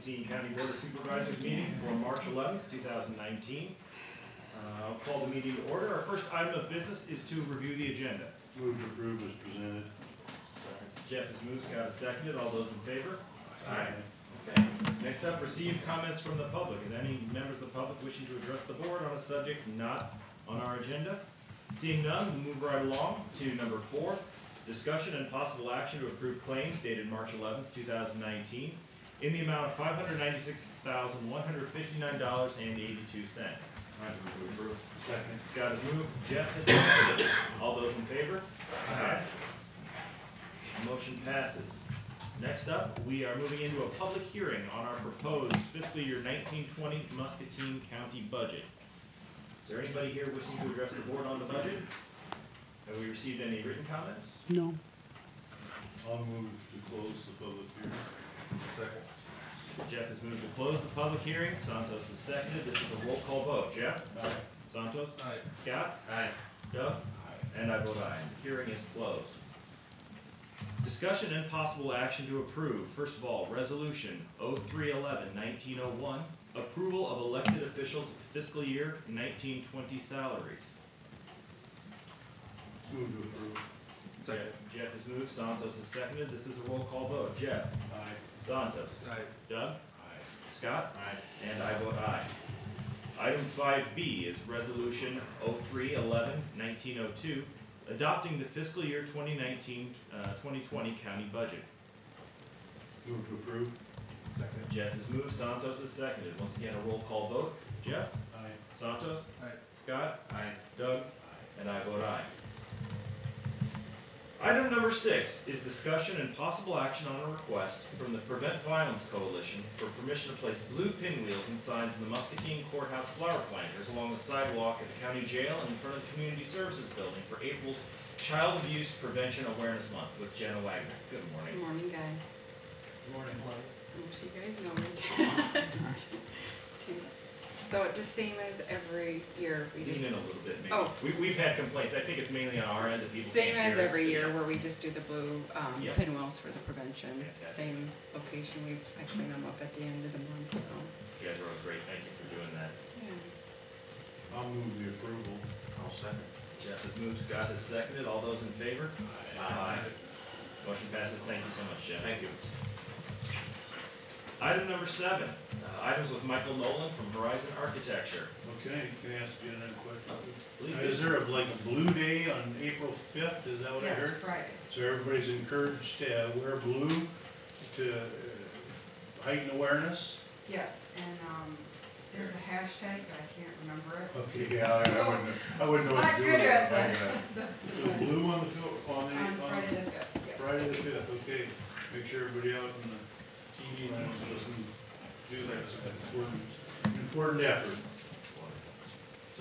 Muscatine County Board of Supervisors meeting for March 11th, 2019. I'll call the meeting to order. Our first item of business is to review the agenda. Move to approve as presented. Jeff has moved, Scott has seconded. All those in favor? Aye. Okay. Next up, receive comments from the public. Is any members of the public wishing to address the board on a subject not on our agenda? Seeing none, we'll move right along to number 4. Discussion and possible action to approve claims dated March 11th, 2019 in the amount of $596,159.82. Approve. Second. Scott has moved. Jeff has seconded. All those in favor? Aye. Motion passes. Next up, we are moving into a public hearing on our proposed fiscal year 1920 Muscatine County budget. Is there anybody here wishing to address the board on the budget? Have we received any written comments? No. I'll move to close the public hearing. Second. Jeff has moved to close the public hearing. Santos has seconded. This is a roll call vote. Jeff? Aye. Santos? Aye. Scott? Aye. Doug? Aye. And I vote aye. The hearing is closed. Discussion and possible action to approve, first of all, Resolution 0311-1901, approval of elected officials' fiscal year 1920 salaries. Move to approve. Jeff has moved. Santos has seconded. This is a roll call vote. Jeff? Aye. Santos? Aye. Doug? Aye. Scott? Aye. And I vote aye. Item 5B is Resolution 0311-1902, adopting the fiscal year 2019-2020 county budget. Move to approve. Second. Jeff has moved. Santos has seconded. Once again, a roll call vote. Jeff? Aye. Santos? Aye. Scott? Aye. Doug? And I vote aye. Item number 6 is discussion and possible action on a request from the Prevent Violence Coalition for permission to place blue pinwheels and signs in the Muscatine Courthouse flower planters along the sidewalk at the county jail and in front of the Community Services Building for April's Child Abuse Prevention Awareness Month with Jenna Wagner. Good morning. Good morning, guys. Good morning. Which you guys know me. So just same as every year, we just, Lean in a little bit, maybe. Oh. We've had complaints. I think it's mainly on our end that people same can't as hear us, every but year yeah. where we just do the blue Yeah. pinwheels for the prevention. Fantastic. Same location, I clean them up at the end of the month, so. You guys are all great. Thank you for doing that. Yeah. I'll move the approval. I'll second. Jeff has moved. Scott has seconded. All those in favor? Aye. Motion passes. Thank you so much, Jeff. Thank you. Item number 7, items with Michael Nolan from Horizon Architecture. Okay, can I ask you another question? Please Is do. there like a blue day on April 5th? Is that what I Yes, heard? Friday. So everybody's encouraged to wear blue to heighten awareness? Yes, and there's a hashtag, but I can't remember it. Okay, yeah, I wouldn't know what Not to do good with at that. that. So blue on the On Friday the 5th, yes. Friday the 5th, okay. Make sure everybody out in the TV lands doesn't do that. It's an important effort.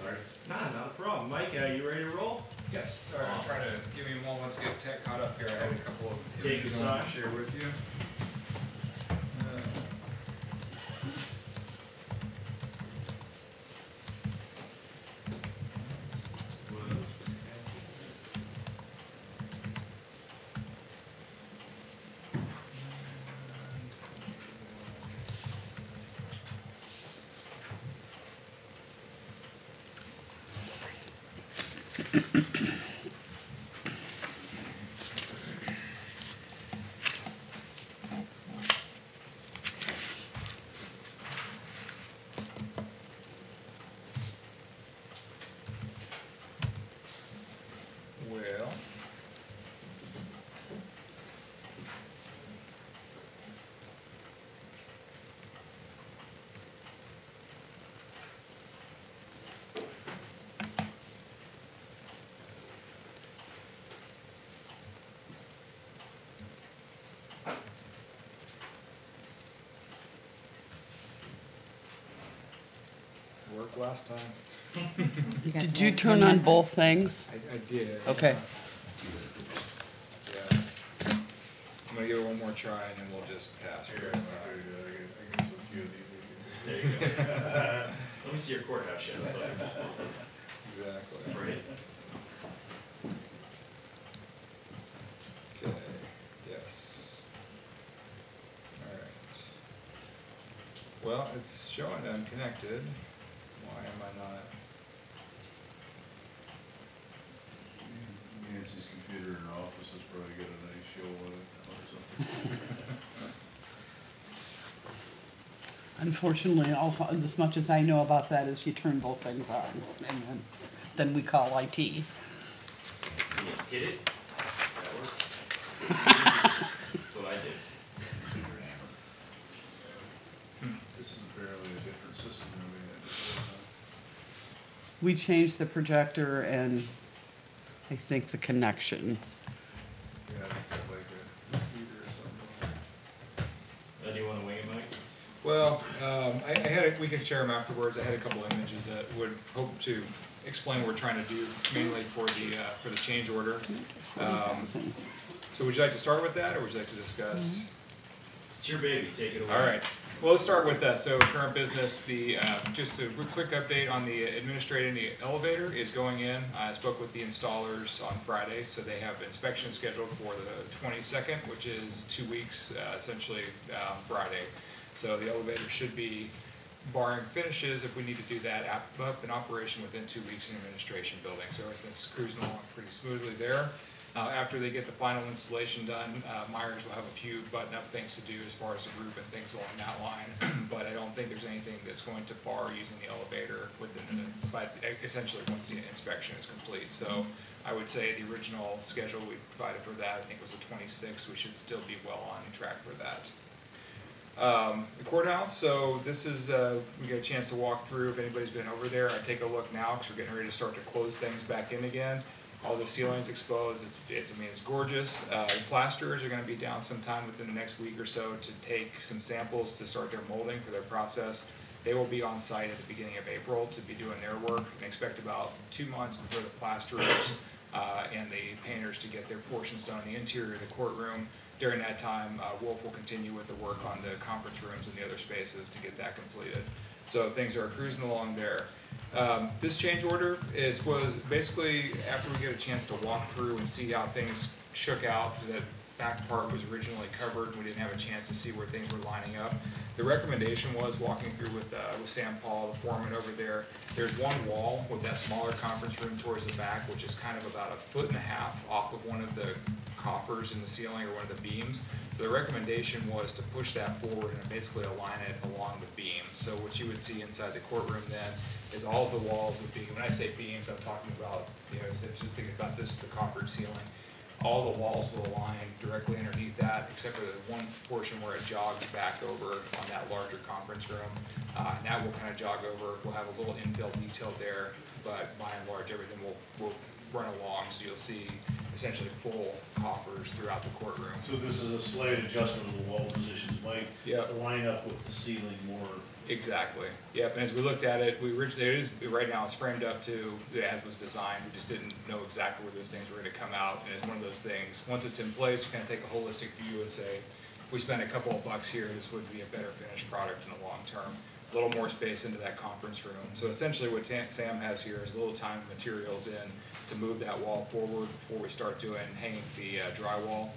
Sorry. Nah, not a problem. Mike, you ready to roll? Yes, sorry, I'm trying to give me a moment to get tech caught up here. I had a couple of Take your images I want time. to share with you. Well, worked last time. Did you turn on both things? I did. Okay. Yeah. I'm gonna give it one more try and then we'll just pass for this time. There you go. Let me see your courthouse shadow. Exactly. Afraid? Okay, yes. All right. Well, it's showing I'm connected. Why am I not? Nancy's computer in her office has probably got a nice show on it or something. Unfortunately, also, as much as I know about that is you turn both things on, and then we call IT. Hit it? That works. That's what I did. Computer hammer. This is apparently a different system than we had before. We changed the projector and I think the connection. Yeah, it's got like a computer or something. Do you want to wing it, Mike? Well, I had, we can share them afterwards. I had a couple of images that would hope to explain what we're trying to do, mainly for the change order. So would you like to start with that, or would you like to discuss? It's your baby, take it away. All right. Well, let's start with that. So current business, just a quick update on the administrating the elevator is going in. I spoke with the installers on Friday, so they have inspection scheduled for the 22nd, which is 2 weeks, essentially Friday. So the elevator should be, barring finishes, if we need to do that, up in operation within 2 weeks in the administration building. So everything's cruising along pretty smoothly there. After they get the final installation done, Myers will have a few button-up things to do as far as the group and things along that line. But I don't think there's anything that's going to bar using the elevator but essentially once the inspection is complete. So I would say the original schedule we provided for that, I think, was the 26th. We should still be well on track for that. The courthouse, so this is, we got a chance to walk through. If anybody's been over there, I take a look now because we're getting ready to start to close things back in again. All the ceilings exposed. I mean, it's gorgeous. Plasterers are going to be down sometime within the next week or so to take some samples to start their molding for their process. They will be on site at the beginning of April to be doing their work, and expect about 2 months before the plasterers and the painters to get their portions done in the interior of the courtroom. During that time, Wolf will continue with the work on the conference rooms and the other spaces to get that completed. So things are cruising along there. This change order was basically after we get a chance to walk through and see how things shook out. The back part was originally covered. We didn't have a chance to see where things were lining up. The recommendation was, walking through with Sam Paul, the foreman over there, there's one wall with that smaller conference room towards the back, which is kind of about 1.5 feet off of one of the coffers in the ceiling or one of the beams. So the recommendation was to push that forward and basically align it along the beam. So what you would see inside the courtroom then is all of the walls would be, when I say beams, I'm talking about, just thinking about this, the coffered ceiling. All the walls will align directly underneath that, except for the one portion where it jogs back over on that larger conference room. And that will kind of jog over. We'll have a little infill detail there, but by and large, everything will run along. So you'll see essentially full coffers throughout the courtroom. So this is a slight adjustment of the wall positions, Mike, Yep. to line up with the ceiling more. Exactly. Yep. And as we looked at it, right now it's framed up to as was designed. We just didn't know exactly where those things were going to come out. And it's one of those things, once it's in place, you kind of take a holistic view and say, if we spend a couple of bucks here, this would be a better finished product in the long term. A little more space into that conference room. So essentially what Sam has here is a little time and materials in to move that wall forward before we start hanging the drywall.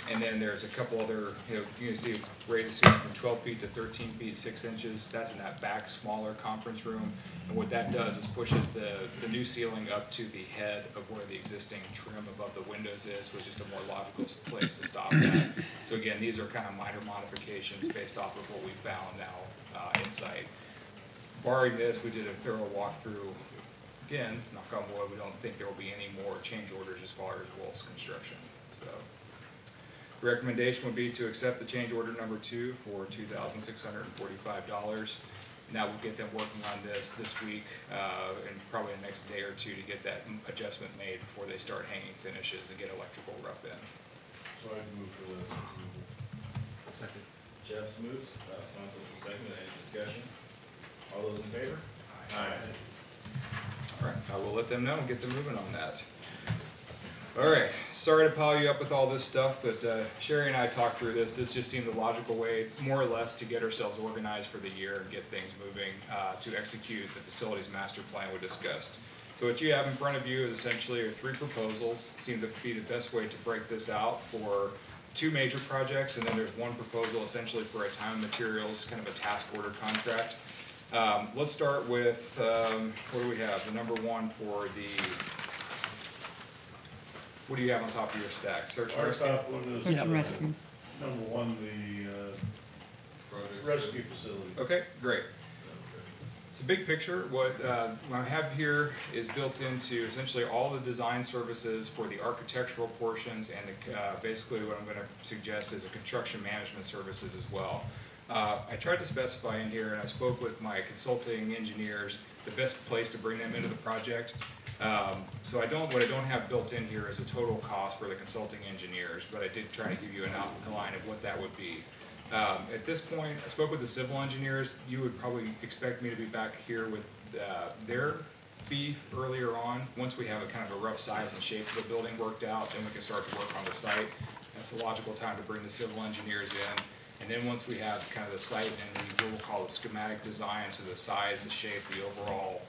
And then there's a couple other, you can see radius here from 12 feet to 13 feet 6 inches. That's in that back smaller conference room. And what that does is pushes the new ceiling up to the head of where the existing trim above the windows is, which is a more logical place to stop that. So again, these are kind of minor modifications based off of what we found now inside. Barring this, we did a thorough walkthrough. Again, knock on wood, we don't think there will be any more change orders as far as Wolf's construction. So the recommendation would be to accept the change order number 2 for $2,645. And that will get them working on this week and probably the next day or two to get that adjustment made before they start hanging finishes and get electrical rough in. So I'd move for the approval. Second. Jeff moves, Santos is second. Any discussion? All those in favor? Aye. All right, I will let them know and get them moving on that. All right, sorry to pile you up with all this stuff, but Sherry and I talked through this. This just seemed the logical way, more or less, to get ourselves organized for the year and get things moving to execute the facilities master plan we discussed. So what you have in front of you is essentially 3 proposals. Seem to be the best way to break this out for two major projects, and then there's one proposal essentially for a time and materials, kind of a task order contract. Let's start with, what do we have? The number one for the, what do you have on top of your stack? Search and Our rescue? top one is. Search and rescue. Number one, the, rescue facility. Okay, great. So big picture, what I have here is built into essentially all the design services for the architectural portions and basically what I'm going to suggest is a construction management services as well. I tried to specify in here, and I spoke with my consulting engineers, the best place to bring them into the project. So what I don't have built in here is a total cost for the consulting engineers, but I did try to give you an outline of what that would be. At this point, I spoke with the civil engineers. You would probably expect me to be back here with their fee earlier on. Once we have a kind of a rough size and shape of the building worked out, then we can start to work on the site. That's a logical time to bring the civil engineers in. And then once we have kind of the site and what we'll call the schematic design, so the size, the shape, the overall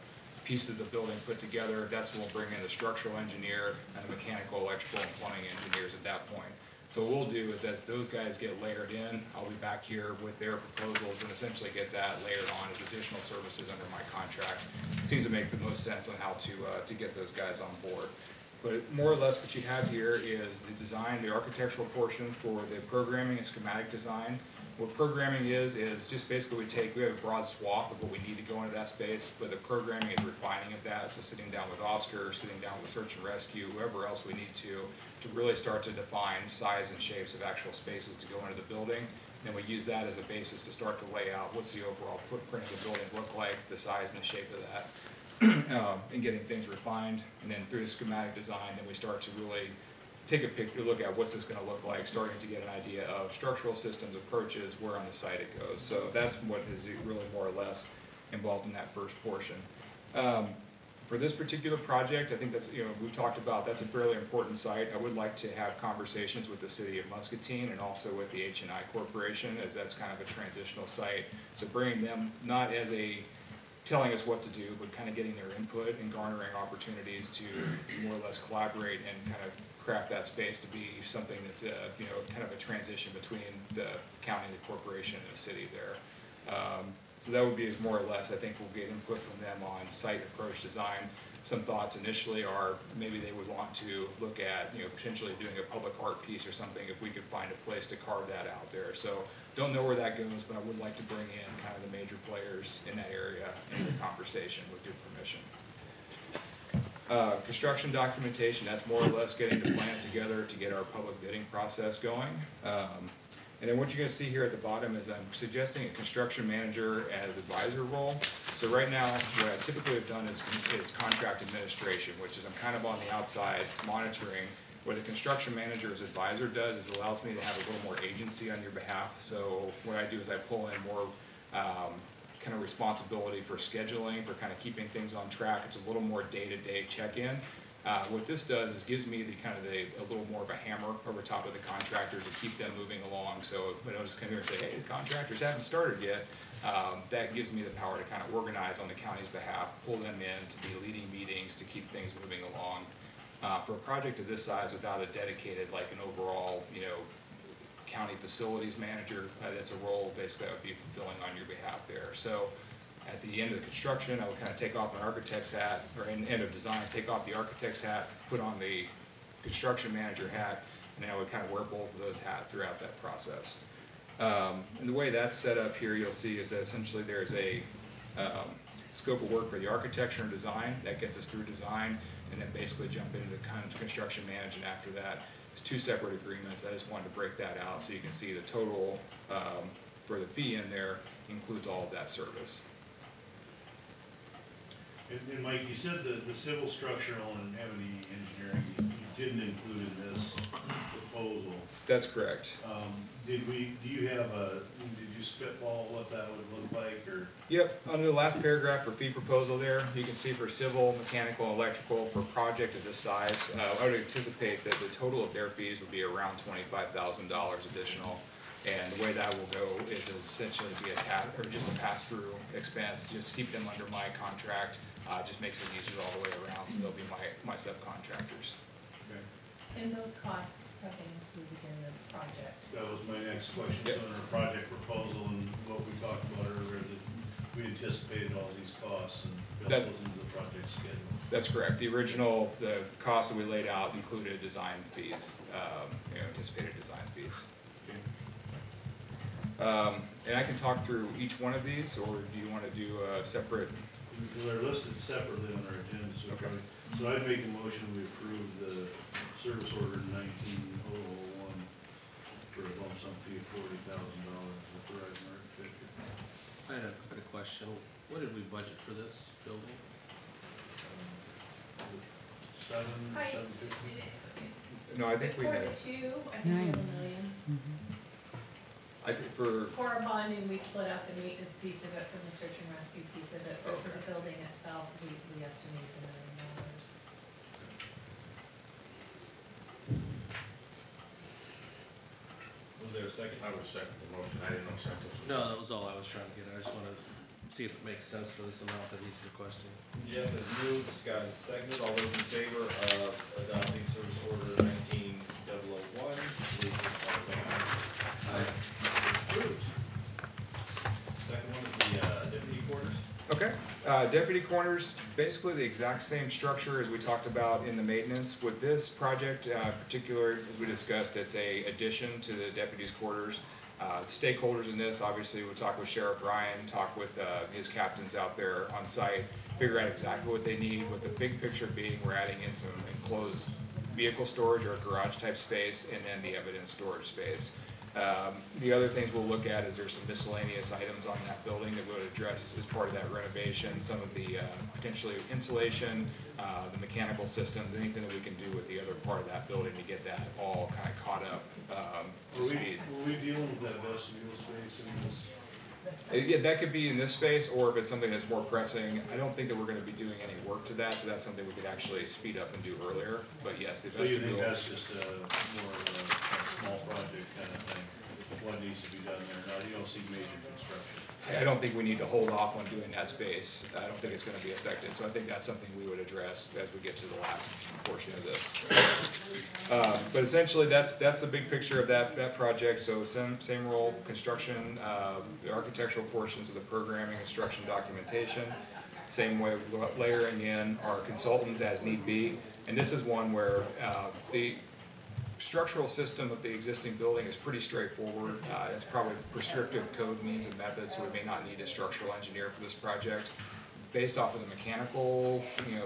piece of the building put together, that's when we'll bring in the structural engineer and the mechanical, electrical, and plumbing engineers at that point. So what we'll do is as those guys get layered in, I'll be back here with their proposals and essentially get that layered on as additional services under my contract. It seems to make the most sense on how to get those guys on board. But more or less what you have here is the design, the architectural portion for the programming and schematic design. What programming is just basically we have a broad swath of what we need to go into that space, but the programming is refining of that. So sitting down with Oscar, sitting down with Search and Rescue, whoever else we need to really start to define size and shapes of actual spaces to go into the building. Then we use that as a basis to start to lay out what's the overall footprint of the building look like, the size and the shape of that, and getting things refined. And then through the schematic design, then we start to really take a look at what's this going to look like, starting to get an idea of structural systems, approaches, where on the site it goes. So that's what is really more or less involved in that first portion. For this particular project, I think that's, we've talked about, that's a fairly important site. I would like to have conversations with the city of Muscatine and also with the H&I Corporation, as that's kind of a transitional site. So bringing them not as telling us what to do, but kind of getting their input and garnering opportunities to more or less collaborate and kind of craft that space to be something that's kind of a transition between the county and the corporation and the city there. So that would be more or less, I think we'll get input from them on site approach design. Some thoughts initially are maybe they would want to look at potentially doing a public art piece or something if we could find a place to carve that out there. So don't know where that goes, but I would like to bring in kind of the major players in that area into the conversation with your permission. Construction documentation, that's more or less getting the plans together to get our public bidding process going. And then what you're going to see here at the bottom is I'm suggesting a construction manager as advisor role. So right now, what I typically have done is contract administration, which is I'm kind of on the outside monitoring. What a construction manager as advisor does is allows me to have a little more agency on your behalf. So what I do is I pull in more kind of responsibility for scheduling, for kind of keeping things on track. It's a little more day-to-day check-in. What this does is gives me a little more of a hammer over top of the contractor to keep them moving along. So if I just come here and say, hey, the contractors haven't started yet, that gives me the power to kind of organize on the county's behalf, pull them in to be leading meetings to keep things moving along. For a project of this size without a dedicated, like an overall, county facilities manager, that's a role basically I would be fulfilling on your behalf there. So at the end of the construction, I would kind of take off my architect's hat, or in the end of design, take off the architect's hat, put on the construction manager hat, and then I would kind of wear both of those hats throughout that process. And the way that's set up here, you'll see is that essentially there's a scope of work for the architecture and design that gets us through design, and then basically jump into the kind of construction management after that. It's two separate agreements. I just wanted to break that out so you can see the total for the fee in there includes all of that service. And Mike, you said the civil structural and heavy engineering you didn't include in this proposal. That's correct. Did you spitball what that would look like, or? Yep, under the last paragraph for fee proposal there, you can see for civil, mechanical, electrical, for a project of this size, I would anticipate that the total of their fees would be around $25,000 additional. And the way that will go is essentially be just a pass-through expense, just keep them under my contract, just makes it easier all the way around, so they'll be my subcontractors. Okay. And those costs have been included in the project. That was my next question, so in our project proposal and what we talked about earlier, that we anticipated all these costs and built those into the project schedule. That's correct. The cost that we laid out included design fees, anticipated design fees. And I can talk through each one of these, or do you want to do a separate? They're listed separately on our agenda, so Okay. So I'd make a motion, we approve the service order 19001 for a lump sum fee of $40,000. Is that right, Mark? I had a question. What did we budget for this building? 750? No, I think we For had. the two, I think we have $1 million. I think for For our bonding, we split out the maintenance piece of it from the search and rescue piece of it, but for the building itself, we estimate $1 million. Was there a second? I would second the motion, I didn't know second was. No, that was all I was trying to get at. I just wanted to see if it makes sense for this amount that he's requesting. Jeff has moved, Scott has seconded. All those in favor of adopting service order 19001, please signify by saying aye. Aye. Approved. Second one is the deputy quarters. Okay, deputy corners, basically the exact same structure as we talked about in the maintenance. With this project, particular, as we discussed, it's a addition to the deputy's quarters. Stakeholders in this, obviously, we'll talk with Sheriff Ryan, talk with his captains out there on site, figure out exactly what they need, with the big picture being we're adding in some enclosed vehicle storage or garage type space, and then the evidence storage space. The other things we'll look at is there's some miscellaneous items on that building that we'll address as part of that renovation, some of the potentially insulation, the mechanical systems, anything that we can do with the other part of that building to get that all kind of caught up to speed. Were we dealing with that vestibule space in this? Yeah, that could be in this space, or if it's something that's more pressing. I don't think that we're going to be doing any work to that, so that's something we could actually speed up and do earlier. But yes, the So you think vestibule. that's just more of a small project kind of thing? What needs to be done there? Now, you don't see major construction. I don't think we need to hold off on doing that space. I don't think it's going to be affected, so I think that's something we would address as we get to the last portion of this. But essentially, that's the big picture of that project. So same role, construction, the architectural portions of the programming, instruction documentation. Same way, layering in our consultants as need be. And this is one where the structural system of the existing building is pretty straightforward. It's probably prescriptive code means and methods, so we may not need a structural engineer for this project. Based off of the mechanical,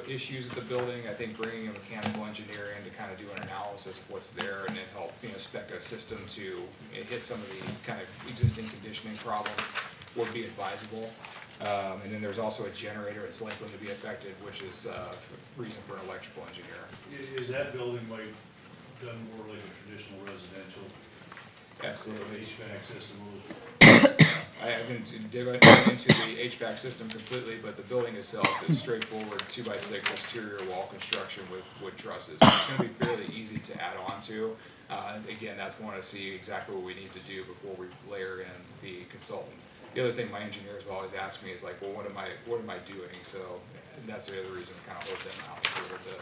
issues of the building, I think bringing a mechanical engineer in to kind of do an analysis of what's there and then help, spec a system to hit some of the kind of existing conditioning problems would be advisable. And then there's also a generator that's likely to be affected, which is reason for an electrical engineer. Is that building done more like a traditional residential? Absolutely. HVAC system? I haven't dug into the HVAC system completely, but the building itself is straightforward 2x6 exterior wall construction with wood trusses. It's going to be fairly easy to add on to. Again, that's one to see exactly what we need to do before we layer in the consultants. The other thing my engineers will always ask me is like, well, what am I doing? So that's the other reason to kind of hold them out for a little bit.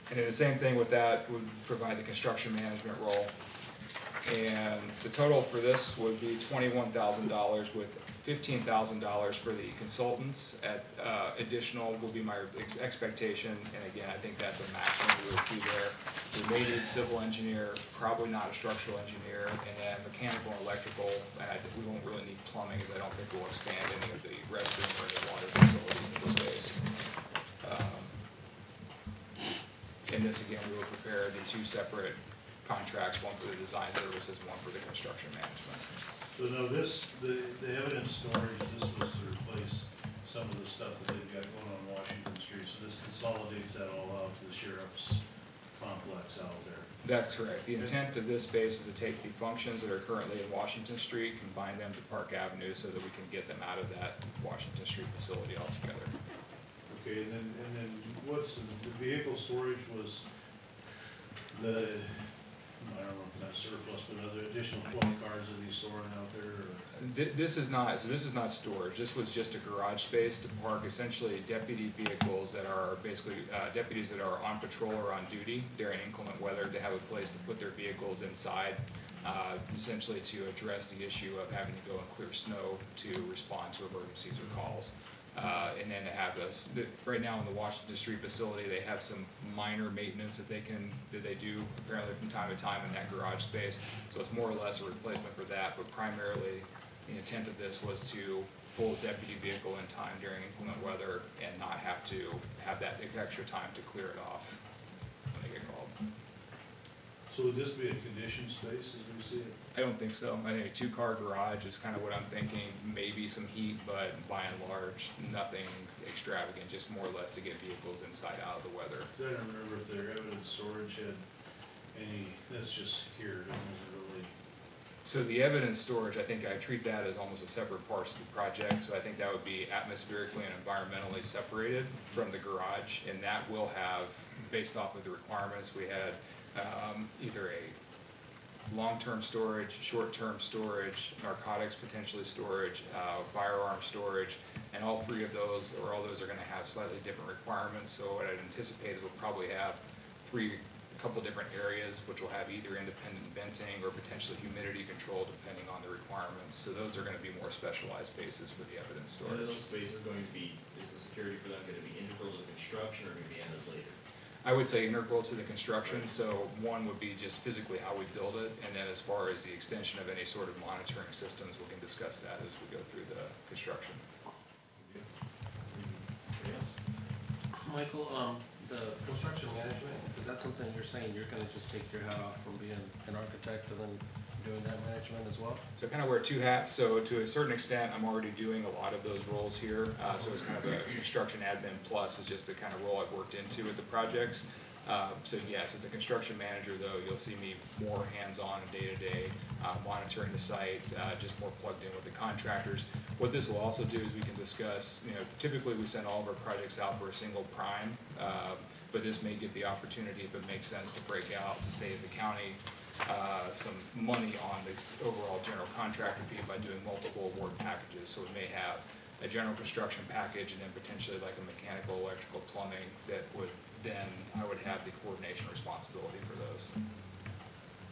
And then the same thing with that would provide the construction management role. And the total for this would be $21,000 with $15,000 for the consultants. At additional will be my expectation, and again, I think that's a maximum we would see there. We may need civil engineer, probably not a structural engineer, and then mechanical and electrical. And we won't really need plumbing, because I don't think we'll expand any of the restroom or any water facilities in the space. In this, again, we will prepare the two separate contracts, one for the design services, one for the construction management. So now the evidence storage, this was to replace some of the stuff that they've got going on Washington Street. So this consolidates that all out to the sheriff's complex out there. That's correct. The intent of this space is to take the functions that are currently in Washington Street, combine them to Park Avenue so that we can get them out of that Washington Street facility altogether. Okay, and then what's the vehicle storage was I don't know if that's surplus, but other additional quote cars that he's storing out there, or? This is not, so this is not storage, this was just a garage space to park essentially deputy vehicles that are basically, deputies that are on patrol or on duty during inclement weather to have a place to put their vehicles inside, essentially to address the issue of having to go and clear snow to respond to emergencies or calls. And then to have this, right now in the Washington Street facility, they have some minor maintenance that they do apparently from time to time in that garage space. So it's more or less a replacement for that, but primarily the intent of this was to pull a deputy vehicle in time during inclement weather and not have to have that extra time to clear it off when they get called. So would this be a conditioned space as we see it? I don't think so. I think a two-car garage is kind of what I'm thinking. Maybe some heat, but by and large, nothing extravagant, just more or less to get vehicles inside out of the weather. I don't remember if their evidence storage had any, that's just secured, and is it really? So the evidence storage, I think I treat that as almost a separate part of the project. So I think that would be atmospherically and environmentally separated from the garage, and that will have, based off of the requirements, we had either a long-term storage, short-term storage, narcotics potentially storage, firearm storage, and all three of those, or all those are gonna have slightly different requirements. So what I'd anticipate is we'll probably have a couple different areas, which will have either independent venting or potentially humidity control depending on the requirements. So those are gonna be more specialized spaces for the evidence Are storage. those spaces going to be, is the security for them going to be integral to the construction or going to be added later? I would say integral to the construction, so one would be just physically how we build it, and then as far as the extension of any sort of monitoring systems, we can discuss that as we go through the construction. Yes. Michael, the construction management, is that something you're saying you're gonna just take your hat off from being an architect and then doing that management as well? So I kind of wear two hats, so to a certain extent, I'm already doing a lot of those roles here, so it's kind of a construction admin plus is just the kind of role I've worked into with the projects. So yes, as a construction manager though, you'll see me more hands-on and day-to-day, monitoring the site, just more plugged in with the contractors. What this will also do is we can discuss, typically we send all of our projects out for a single prime, but this may give the opportunity, if it makes sense, to break out to save the county some money on this overall general contractor fee by doing multiple award packages. So we may have a general construction package and then potentially like a mechanical, electrical, plumbing that would then I would have the coordination responsibility for those.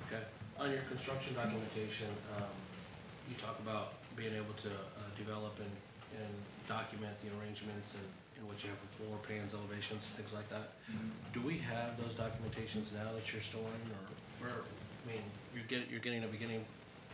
Okay. On your construction documentation, you talk about being able to develop and document the arrangements and in which you have for floor plans, elevations, and things like that. Do we have those documentations now that you're storing, or where? I mean, you're getting a beginning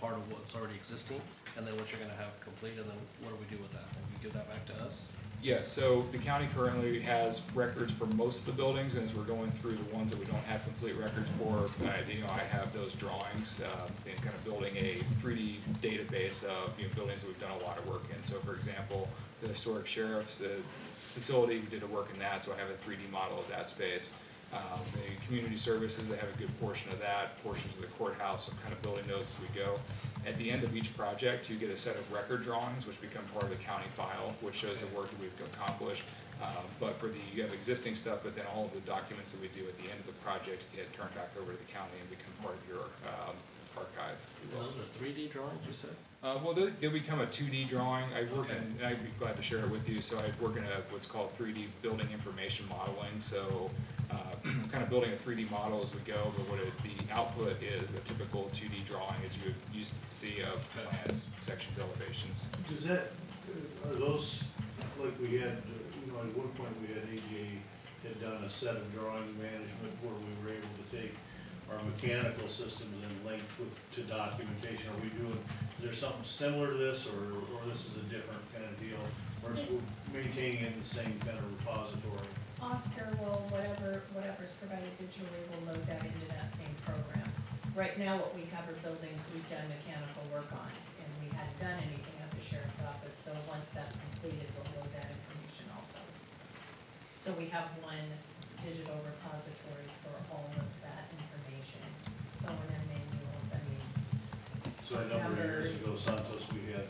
part of what's already existing, and then what you're gonna have complete, and then what do we do with that? And you give that back to us? Yeah, so the county currently has records for most of the buildings, and as we're going through the ones that we don't have complete records for, I have those drawings, and kind of building a 3D database of buildings that we've done a lot of work in. So for example, the historic sheriff's facility, we did a work in that, so I have a 3D model of that space. The community services, I have a good portion of that, portions of the courthouse, I'm kind of building those as we go. At the end of each project, you get a set of record drawings, which become part of the county file, which shows the work that we've accomplished. But you have existing stuff, but then all of the documents that we do at the end of the project get turned back over to the county and become part of your archive. Those are 3D drawings, you said? Well, they become a 2D drawing. I work in, and I'd be glad to share it with you. So I work in what's called 3D building information modeling. So kind of building a 3D model as we go, but the output is a typical 2D drawing as you used to see of plans, sections, elevations. Are those, like we had, at one point we had AGA had done a set of drawing management where we were able to take our mechanical systems and link to documentation. Are we doing, is there something similar to this, or this is a different kind of deal? Or is we maintaining it in the same kind of repository? Oscar will, whatever's provided digitally, will load that into that same program. Right now, what we have are buildings we've done mechanical work on, and we hadn't done anything at the sheriff's office, so once that's completed, we'll load that information also. So we have one digital repository for all of that information, O&M manuals, So a number of years ago, Santos, we had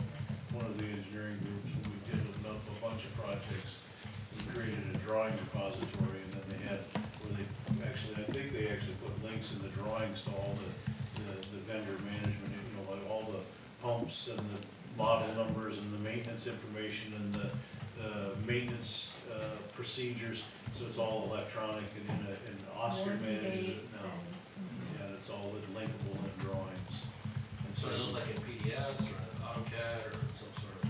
one of the engineering groups, when we did a bunch of projects, we created a drawing repository, and then they had, where they actually, I think they actually put links in the drawings to all the model numbers and the maintenance information and the maintenance procedures, so it's all electronic and Oscar Warranty manages it dates now. and, Yeah, it's all linkable in drawings. And So it was like in PDFs or an AutoCAD or some sort of.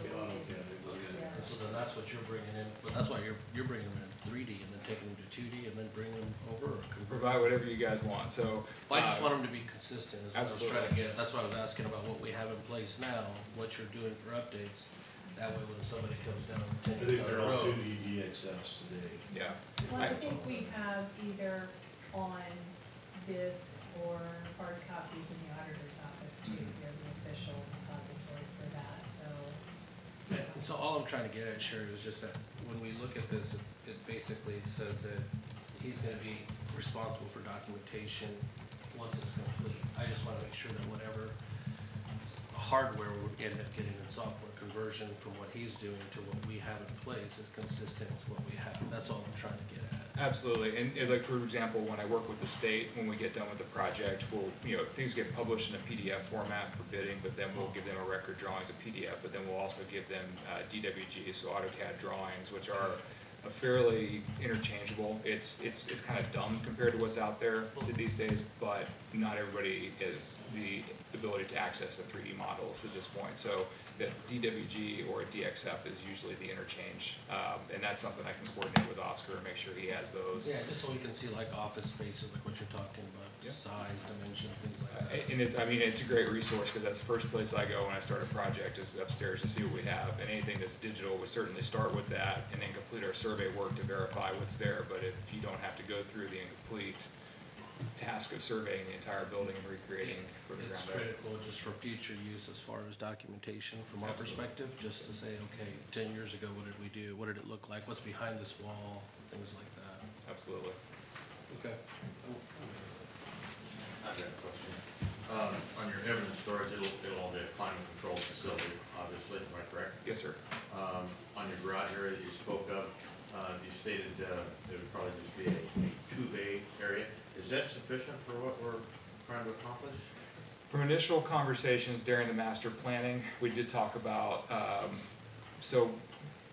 the AutoCAD, Okay, and so then that's what you're bringing in, but that's why you're bringing them in 3D and then taking them to 2D and then bringing them over or convert. Provide whatever you guys want, so. Well, I just want them to be consistent is what I was trying to Absolutely. get at. That's why I was asking about what we have in place now, what you're doing for updates. That way when somebody comes down I 10 think years down they're the all road. 2D DXFs today. Yeah. well, I think we have either on disc or hard copies in the auditor's office too. You're the official repository for that, so. Yeah, and so all I'm trying to get at, Sherry, is just that when we look at this, it basically says that he's gonna be responsible for documentation once it's complete. I just wanna make sure that whatever hardware we end up getting in software conversion from what he's doing to what we have in place is consistent with what we have. That's all I'm trying to get at. Absolutely, and like, for example, when I work with the state, when we get done with the project, we'll, things get published in a PDF format for bidding, but then we'll give them a record drawings, a PDF, but then we'll also give them DWG, so AutoCAD drawings, which are fairly interchangeable. It's kind of dumb compared to what's out there these days, but not everybody has the ability to access the 3D models at this point. So the DWG or DXF is usually the interchange, and that's something I can coordinate with Oscar and make sure he has those. Yeah, just so we can see like office spaces, like what you're talking about, Yeah. size, dimensions, things like that. And it's a great resource, because that's the first place I go when I start a project, is upstairs to see what we have. And anything that's digital, we certainly start with that and then complete our survey work to verify what's there. But if you don't have to go through the incomplete task of surveying the entire building and recreating from the It's ground up. critical just for future use as far as documentation from our Absolutely. perspective, just to say, okay, 10 years ago, what did we do? What did it look like? What's behind this wall? Things like that. Absolutely. Okay. I've got a question. On your evidence storage, it'll all be a climate controlled facility, obviously, am I correct? Yes, sir. On your garage area that you spoke of, you stated, it would probably just be a two-bay area. Is that sufficient for what we're trying to accomplish? From initial conversations during the master planning, we did talk about, so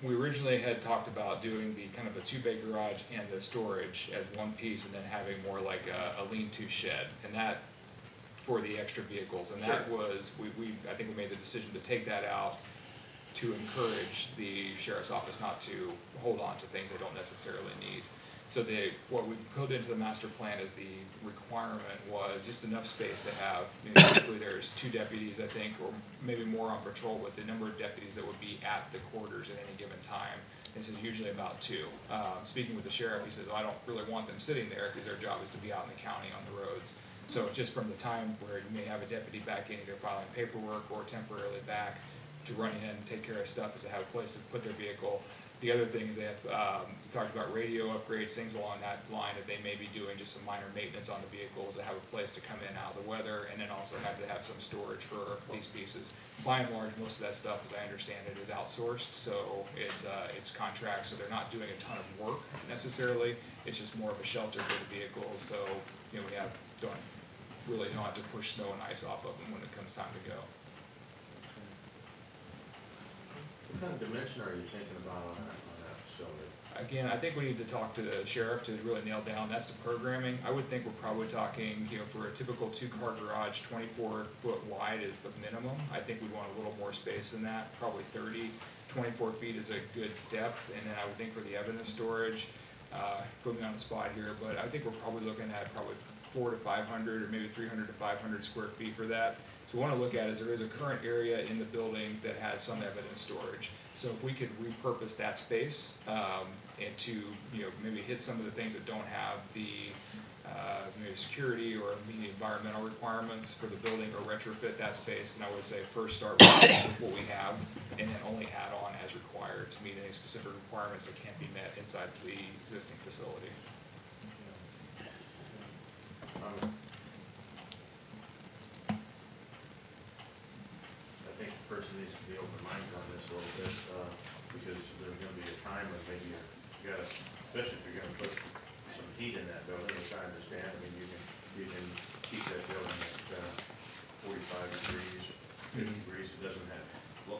we originally had talked about doing the kind of a two-bay garage and the storage as one piece, and then having more like a lean-to shed, and that for the extra vehicles. And that was, I think we made the decision to take that out to encourage the sheriff's office not to hold on to things they don't necessarily need. So what we put into the master plan as the requirement was just enough space to have, typically there's 2 deputies, I think, or maybe more on patrol, with the number of deputies that would be at the quarters at any given time. This is usually about 2. Speaking with the sheriff, he says, I don't really want them sitting there, because their job is to be out in the county on the roads. So just from the time where you may have a deputy back in, either filing paperwork or temporarily back to run in and take care of stuff, is to have a place to put their vehicle. The other thing is they have talked about radio upgrades, things along that line, that they may be doing just some minor maintenance on the vehicles, to have a place to come in out of the weather, and then also have to have some storage for these pieces. By and large, most of that stuff, as I understand it, is outsourced, so it's contracts, so they're not doing a ton of work necessarily. It's just more of a shelter for the vehicles, so we don't really have to push snow and ice off of them when it comes time to go. What kind of dimension are you thinking about on that facility? Again, I think we need to talk to the sheriff to really nail down, that's the programming. I would think we're probably talking, for a typical 2-car garage, 24-foot wide is the minimum. I think we'd want a little more space than that, probably 30. 24 feet is a good depth, and then I would think for the evidence storage, put me on the spot here, but I think we're probably looking at probably 400 to 500, or maybe 300 to 500 square feet for that. So what I want to look at is there is a current area in the building that has some evidence storage. So if we could repurpose that space and to maybe hit some of the things that don't have the maybe security or meet the environmental requirements for the building, or retrofit that space, then I would say first start with what we have, and then only add on as required to meet any specific requirements that can't be met inside the existing facility. I think the person needs to be open-minded on this a little bit, because there's gonna be a time when maybe you gotta, especially if you're gonna put some heat in that building, which I understand. I mean, you can keep that building at 45 degrees, 50 degrees, it doesn't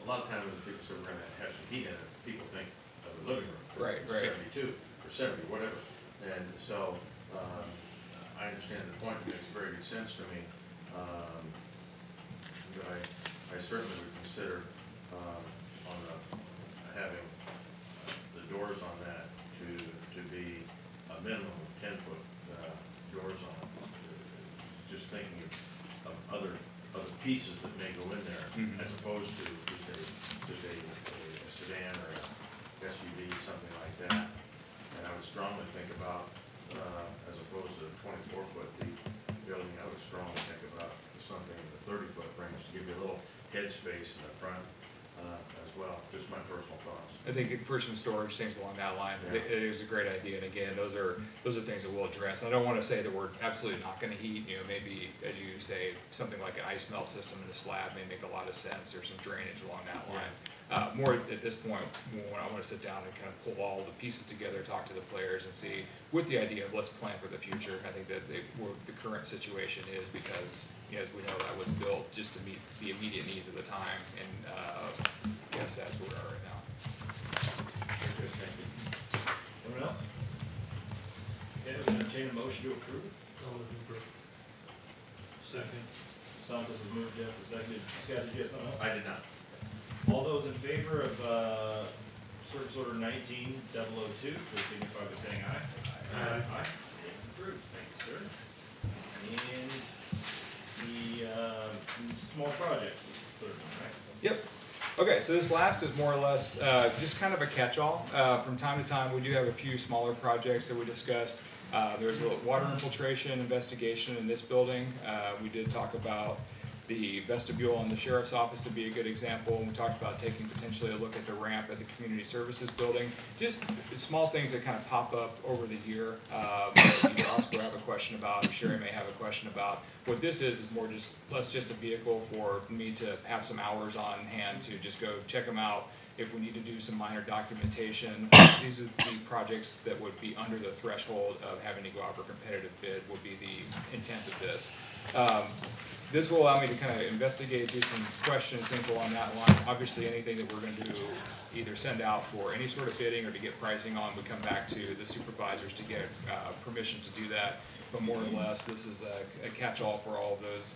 lot of times when people say we're gonna have some heat in it, people think of a living room. Right, right. 72 or 70, whatever. And so, I understand the point, it makes very good sense to me. But I certainly would consider, on the, having the doors on that to be a minimum of 10-foot, doors on it. Just thinking of other pieces that may go in there, Mhm. as opposed to just a sedan or a SUV, something like that. And I would strongly think about, as opposed to a 24-foot deep building, I would strongly think about something in the 30-foot range to give you a little head space in the front, as well. Just my personal thoughts. I think for some storage, things along that line, Yeah. it is a great idea, and again, those are things that we'll address. And I don't wanna say that we're absolutely not gonna heat, you know, maybe, as you say, something like an ice melt system in the slab may make a lot of sense, or some drainage along that line. More at this point, when I wanna sit down and kind of pull all the pieces together, talk to the players and see, with the idea of let's plan for the future. I think that where the current situation is, because, you know, as we know, that was built just to meet the immediate needs of the time, and, yes, that's where we are right now. Very good, thank you. Anyone else? Okay, we're gonna entertain a motion to approve. Second. Santos has moved, Jeff has seconded. Scott, did you have something else? I did not. All those in favor of, Service Order 19-002, please signify by saying aye. Aye. It's approved, thank you, sir. And the, small projects is the third one, right? Yep. Okay, so this last is more or less just kind of a catch-all. From time to time, we do have a few smaller projects that we discussed. There's a water infiltration investigation in this building. We did talk about the vestibule in the sheriff's office to be a good example. And we talked about taking potentially a look at the ramp at the community services building. Just small things that kind of pop up over the year. Either Oscar have a question about, or Sherry may have a question about. What this is more just a vehicle for me to have some hours on hand to just go check them out. If we need to do some minor documentation, these are the projects that would be under the threshold of having to go out for competitive bid would be the intent of this. This will allow me to kind of investigate, do some questions, things along that line. Obviously, anything that we're going to do, either send out for any sort of bidding or to get pricing on, we come back to the supervisors to get permission to do that. But more or less, this is a catch-all for all of those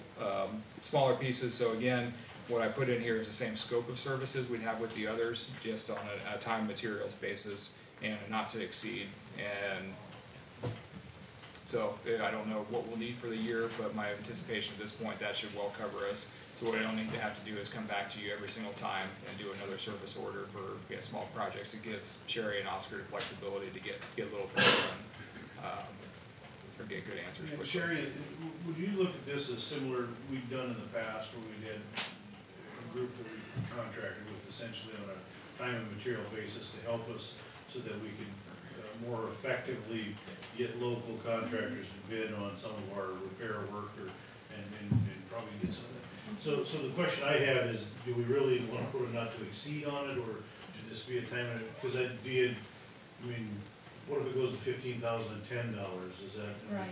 smaller pieces. So again, what I put in here is the same scope of services we'd have with the others, just on a time and materials basis and not to exceed. And so I don't know what we'll need for the year, but my anticipation at this point, that should well cover us. So what I don't need to have to do is come back to you every single time and do another service order for small projects. It gives Sherry and Oscar the flexibility to get a little further done, or get good answers quickly. Sherry, would you look at this as similar, we've done in the past, where we did a group that we contracted with essentially on a time and material basis to help us so that we could more effectively get local contractors to bid on some of our repair work and probably get some of that. So the question I have is, do we really want to put a not to exceed on it, or should this be a time, because I mean, what if it goes to $15,010? Is that? Right,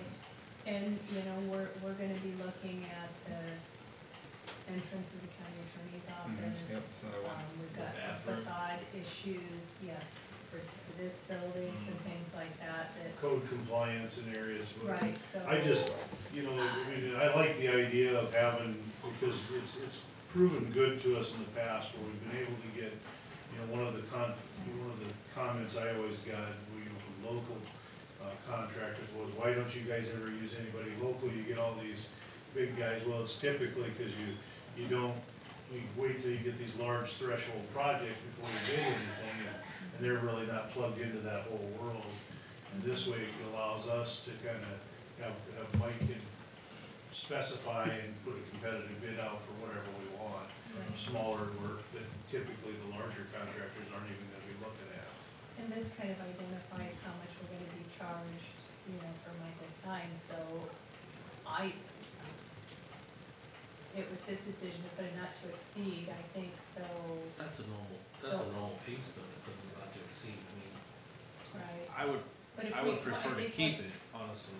and, you know, we're gonna be looking at the entrance of the county attorney's office. Yep, that's another one. We've got some Bathroom. facade issues, yes, for this building, some things like that, Code compliance in areas. right, so. I just, you know, I mean, I like the idea of having, because it's proven good to us in the past where we've been able to get, you know, one of the comments I always got, you know, from local contractors was, why don't you guys ever use anybody local? You get all these big guys. Well, it's typically because you wait till you get these large threshold projects before you bid anything, and they're really not plugged into that whole world. And this way it allows us to kind of have Mike can specify and put a competitive bid out for whatever we want. Right. Smaller work that typically the larger contractors aren't even gonna be looking at. And this kind of identifies how much we're gonna be charged, you know, for Michael's time, so it was his decision to put a not to exceed, I think, so, That's a normal piece though, to put in the not to exceed. I mean, right. But if I we- would prefer to think keep what- it, honestly.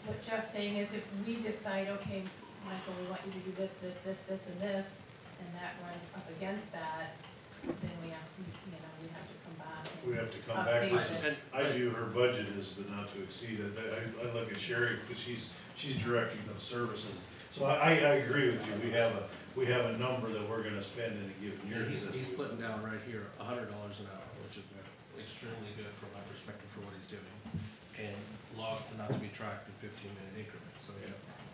What Jeff's saying is if we decide, okay, Michael, we want you to do this, this, this, this, and this, and and that runs up against that, then we have, we have to come back and. We have to come back with Update some, it. I view her budget as the not to exceed. I look at Sherry, because she's directing those services. So I agree with you, we have a number that we're gonna spend in a given year. He's putting down right here $100 an hour, which is extremely good from my perspective for what he's doing. And logged not to be tracked in 15-minute increments. So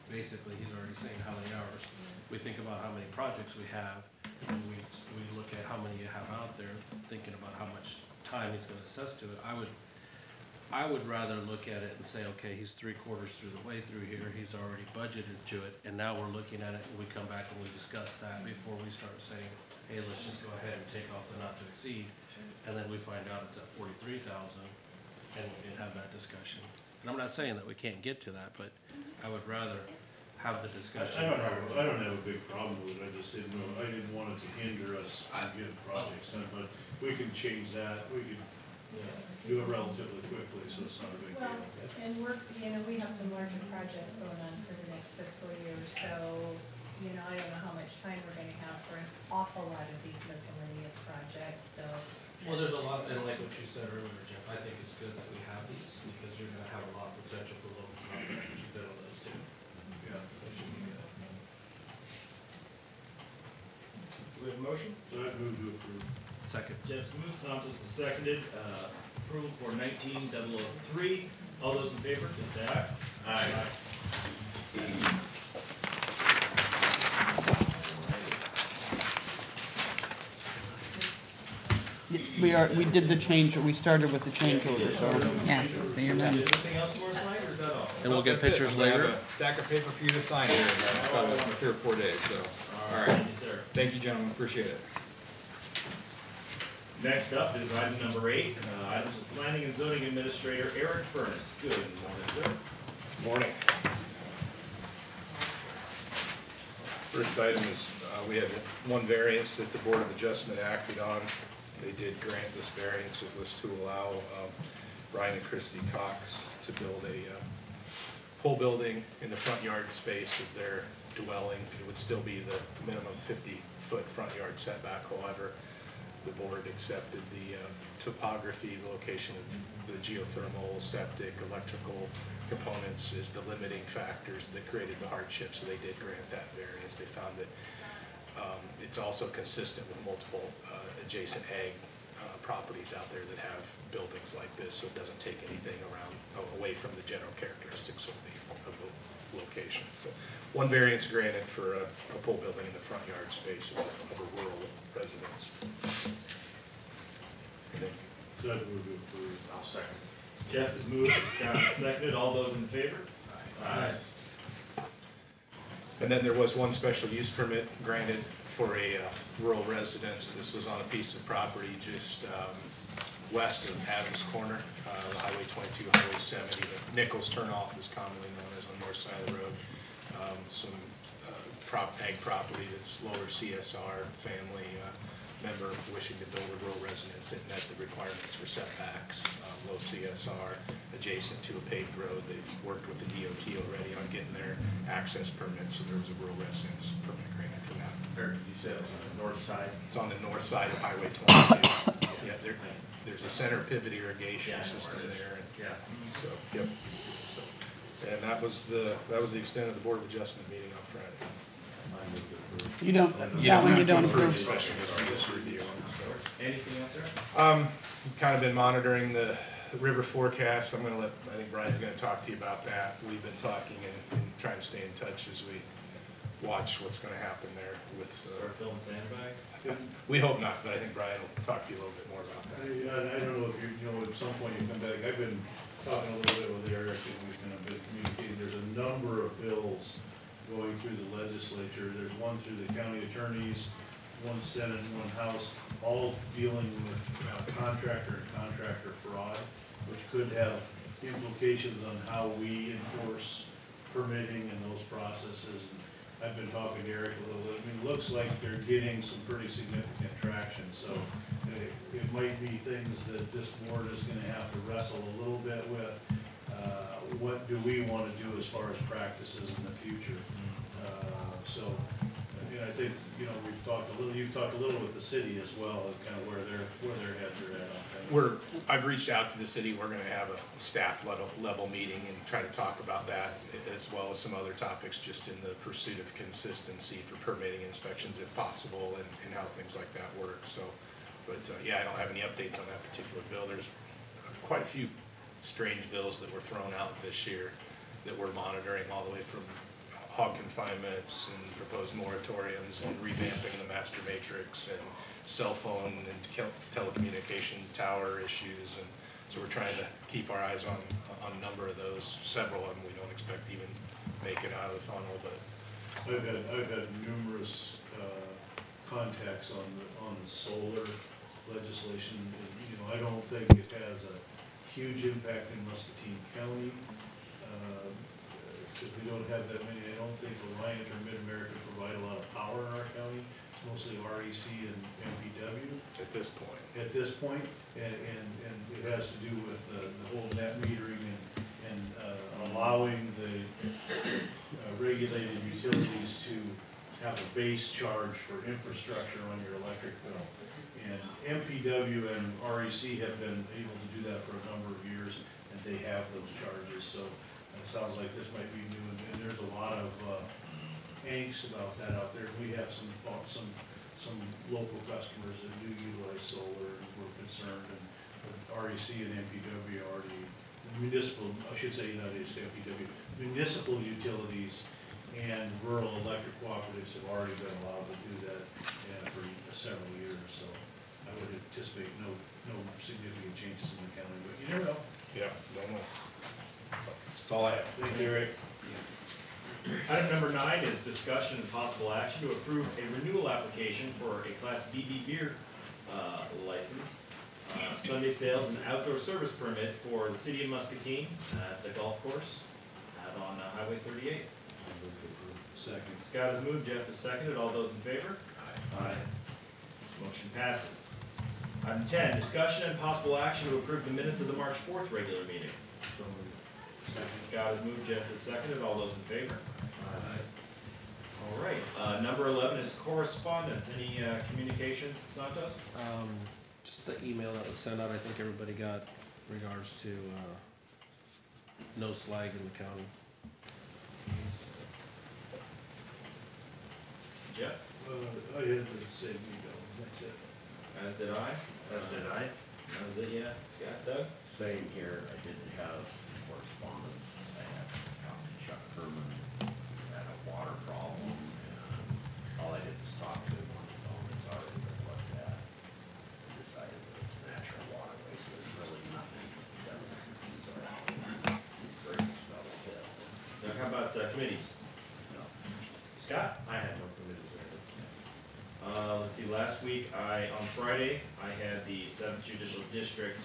basically, he's already saying how many hours. We think about how many projects we have, and we look at how many you have out there, thinking about how much time he's gonna assess to it. I would rather look at it and say, okay, he's 3/4 through the way through here, he's already budgeted to it, and now we're looking at it, and we come back and we discuss that before we start saying, hey, let's just go ahead and take off the not to exceed, and then we find out it's at 43,000, and we didn't have that discussion. And I'm not saying that we can't get to that, but I would rather have the discussion. I don't have a big problem with it, I just didn't know, I didn't want it to hinder us from getting projects done, but we can change that, we can do it relatively quickly, so it's not a big Well, deal. and we have some larger projects going on for the next fiscal year, so, I don't know how much time we're gonna have for an awful lot of these miscellaneous projects, so. Well, there's a lot, and like what you said earlier, Jeff, I think it's good that we have these, because you're gonna have a lot of potential for local contractors to bid on those too. Yeah. That should be good. Do we have a motion? So I move to approve. Second. Jeff's moved, Santos is seconded, approval for 19-003. All those in favor, please say aye. Aye. We did the change, we started with the change order, so, yeah, so you're done. Anything else for us tonight, or is that all? And we'll get That's it. pictures I'm gonna have later. a stack of paper for you to sign here in about 3 or 4 days, so. All right. Thank you, sir. Thank you, gentlemen, appreciate it. Next up is item number 8, items of planning and zoning administrator Eric Furnace. Good morning, sir. Morning. First item is, we had one variance that the Board of Adjustment acted on. They did grant this variance. It was to allow Brian and Christy Cox to build a pole building in the front yard space of their dwelling. It would still be the minimum 50-foot front yard setback. However, the board accepted the topography, the location of the geothermal, septic, electrical components is the limiting factors that created the hardship, so they did grant that variance. They found that it's also consistent with multiple adjacent ag properties out there that have buildings like this, so it doesn't take anything away from the general characteristics of the location. So one variance granted for a pole building in the front yard space of a rural residence. So I move to approve. I'll second. Jeff has moved, Scott has seconded. All those in favor? Aye. And then there was one special use permit granted for a rural residence. This was on a piece of property just west of Adams Corner, Highway 22, Highway 70. The Nichols turnoff is commonly known as on the north side of the road. Some ag property that's lower CSR, family member wishing to build a rural residence that met the requirements for setbacks, low CSR, adjacent to a paved road. They've worked with the DOT already on getting their access permit, so there was a rural residence permit granted for that. Eric, you said it was on the north side? It's on the north side of Highway 22. Yeah, there's a center pivot irrigation system there. Yeah. So, yep. So, and that was the extent of the Board of Adjustment meeting on Friday. I move to approve. You don't, that one you don't approve. Especially with this review. So, Anything else, sir? kind of been monitoring the river forecast. I think Brian's gonna talk to you about that. We've been talking and trying to stay in touch as we watch what's gonna happen there with, Start filling sandbags? we hope not, but I think Brian will talk to you a little bit more about that. I don't know if at some point you come back, I've been talking a little bit with Eric and we've kind of been communicating, there's a number of bills going through the legislature. There's one through the county attorneys, one Senate and one House, all dealing with contractor and contractor fraud, which could have implications on how we enforce permitting and those processes. And I've been talking to Eric a little bit. I mean, it looks like they're getting some pretty significant traction, so it might be things that this board is gonna have to wrestle a little bit with. What do we wanna do as far as practices in the future? So, and I think, you know, you've talked a little with the city as well, of kind of where their heads are at on things. I've reached out to the city, we're gonna have a staff level meeting and try to talk about that, as well as some other topics, just in the pursuit of consistency for permitting inspections if possible, and how things like that work, so. But, yeah, I don't have any updates on that particular bill. There's quite a few strange bills that were thrown out this year that we're monitoring, all the way from hog confinements and proposed moratoriums and revamping the master matrix and cell phone and telecommunication tower issues. And so we're trying to keep our eyes on a number of those. Several of them we don't expect to even make it out of the funnel, but. I've had numerous contacts on the solar legislation. And, you know, I don't think it has a huge impact in Muscatine County, because we don't have that many. I don't think Alliant or Mid-America provide a lot of power in our county. It's mostly REC and MPW. At this point. At this point, and it has to do with the whole net metering and allowing the regulated utilities to have a base charge for infrastructure on your electric bill. And MPW and REC have been able to do that for a number of years, and they have those charges. So it sounds like this might be new, and there's a lot of angst about that out there. We have some local customers that do utilize solar, and we're concerned. And REC and MPW already, municipal, I should say not just MPW, municipal utilities and rural electric cooperatives have already been allowed to do that for several years. So I would anticipate no significant changes in the county, but you never know. Yeah, don't know. That's all I have. Thank you, Eric. Item number 9 is discussion and possible action to approve a renewal application for a Class BB beer license, Sunday sales and outdoor service permit for the city of Muscatine at the golf course out on Highway 38. Second. Scott has moved, Jeff has seconded. All those in favor? Aye. Motion passes. Item 10, discussion and possible action to approve the minutes of the March 4th regular meeting. Scott has moved, Jeff has seconded. All those in favor? Aye. All right. Number 11 is correspondence. Any communications, Santos? Just the email that was sent out, I think everybody got regards to, no slag in the county. Jeff? I had the same email, that's it. As did I. As did I. That was it, yeah. Scott, Doug? Same here, I did have some correspondence, I had talked to Chuck Furman, had a water problem, and all I did was talk to him on the phone, it's already been looked at. Decided that it's natural waterway, so there's really nothing to be done there, so, great, that was it. Doug, how about committees? No. Scott? I had no committees. Let's see, last week, on Friday, I had the 7th Judicial District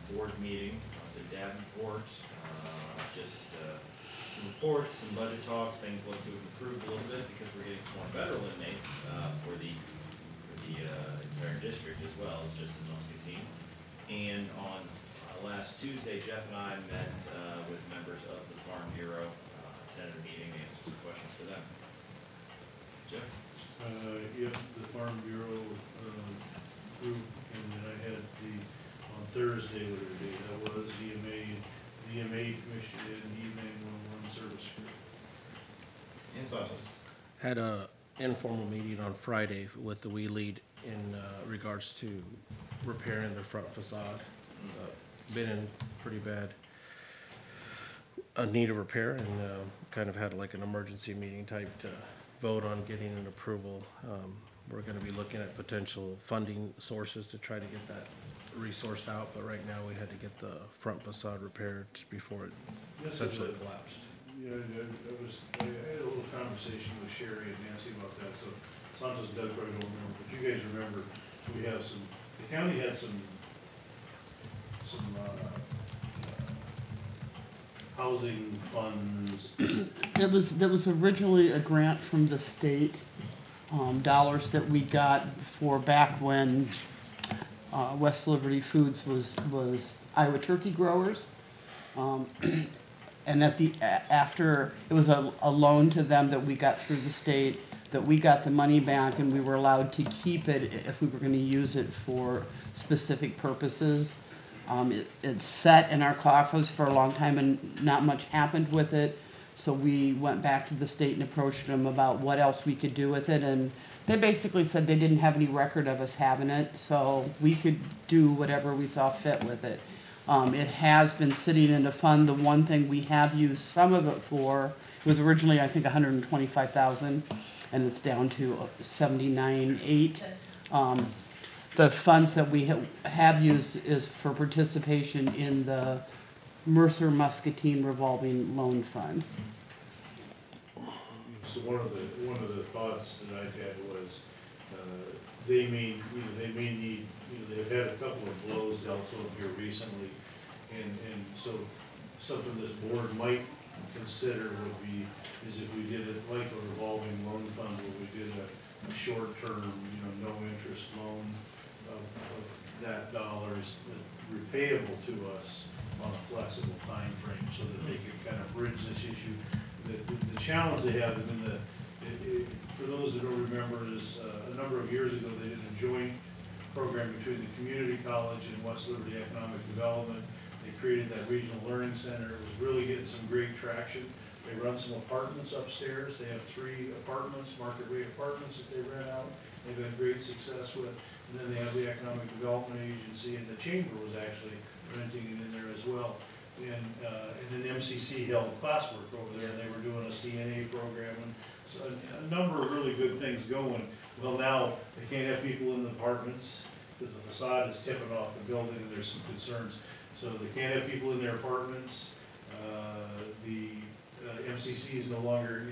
board meeting, the Davenport, just some reports, some budget talks, things look to have improved a little bit because we're getting some more federal inmates for the entire district as well as just in Muscatine. And on last Tuesday, Jeff and I met with members of the Farm Bureau, attended a meeting, answered some questions for them. Jeff? Yep, the Farm Bureau group, and then I had on Thursday, whatever day that was, EMA Commission and E911 Service Group. And Santos? Had a informal meeting on Friday with the WE lead in regards to repairing the front facade. Been in pretty bad need of repair, and kind of had like an emergency meeting type to vote on getting an approval. We're gonna be looking at potential funding sources to try to get that resourced out, but right now we had to get the front facade repaired before it essentially collapsed. Yeah, I had a little conversation with Sherry and Nancy about that, so Santos and Doug probably don't remember, but you guys remember, we have the county had some housing funds. There was originally a grant from the state, dollars that we got for back when West Liberty Foods was Iowa turkey growers. And after, it was a loan to them that we got through the state that we got the money back and we were allowed to keep it if we were gonna use it for specific purposes. It's sat in our coffers for a long time and not much happened with it. So we went back to the state and approached them about what else we could do with it, and they basically said they didn't have any record of us having it, so we could do whatever we saw fit with it. It has been sitting in a fund. The one thing we have used some of it for, it was originally, I think, 125,000, and it's down to 79.8. The funds that we have used is for participation in the Mercer Muscatine revolving loan fund. So one of the thoughts that I had was, they may need, they've had a couple of blows dealt to them here recently, and so something this board might consider would be, is if we did it like a revolving loan fund, where we did a short-term, no interest loan of that dollars repayable to us on a flexible time frame, so that they could kind of bridge this issue. The challenge they have, and for those that don't remember, is a number of years ago they did a joint program between the community college and West Liberty Economic Development. They created that regional learning center. It was really getting some great traction. They run some apartments upstairs. They have 3 apartments, market rate apartments that they rent out. They've had great success with. And then they have the Economic Development Agency, and the chamber was actually renting it in there as well. And then MCC held classwork over there, and they were doing a CNA program, and so a number of really good things going. Well, now they can't have people in the apartments because the facade is tipping off the building, and there's some concerns. So they can't have people in their apartments. The MCC is no longer,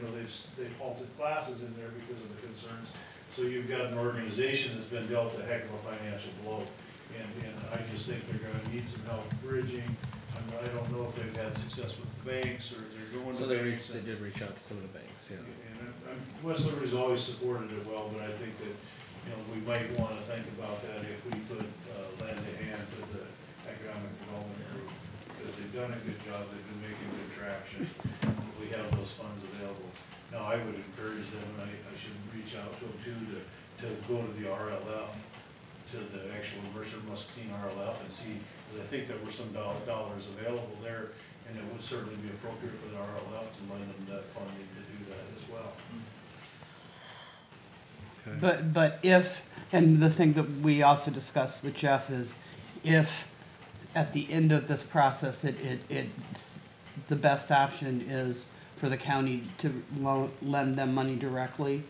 they've halted classes in there because of the concerns. So you've got an organization that's been dealt a heck of a financial blow, and I just think they're going to need some help bridging. I don't know if they've had success with the banks, or they're going to banks. They did reach out to some of the banks, yeah. And West Liberty's always supported it well, but I think that, we might want to think about that if we could lend a hand to the economic development group, because they've done a good job, they've been making good traction. We have those funds available. Now, I would encourage them, and I should reach out to them too, to go to the RLF, to the actual Mercer Muscatine RLF, and see, because I think there were some dollars available there, and it would certainly be appropriate for the RLF to lend them that funding to do that as well. Okay. But if, and the thing that we also discussed with Jeff is, if at the end of this process, it's the best option is for the county to lend them money directly,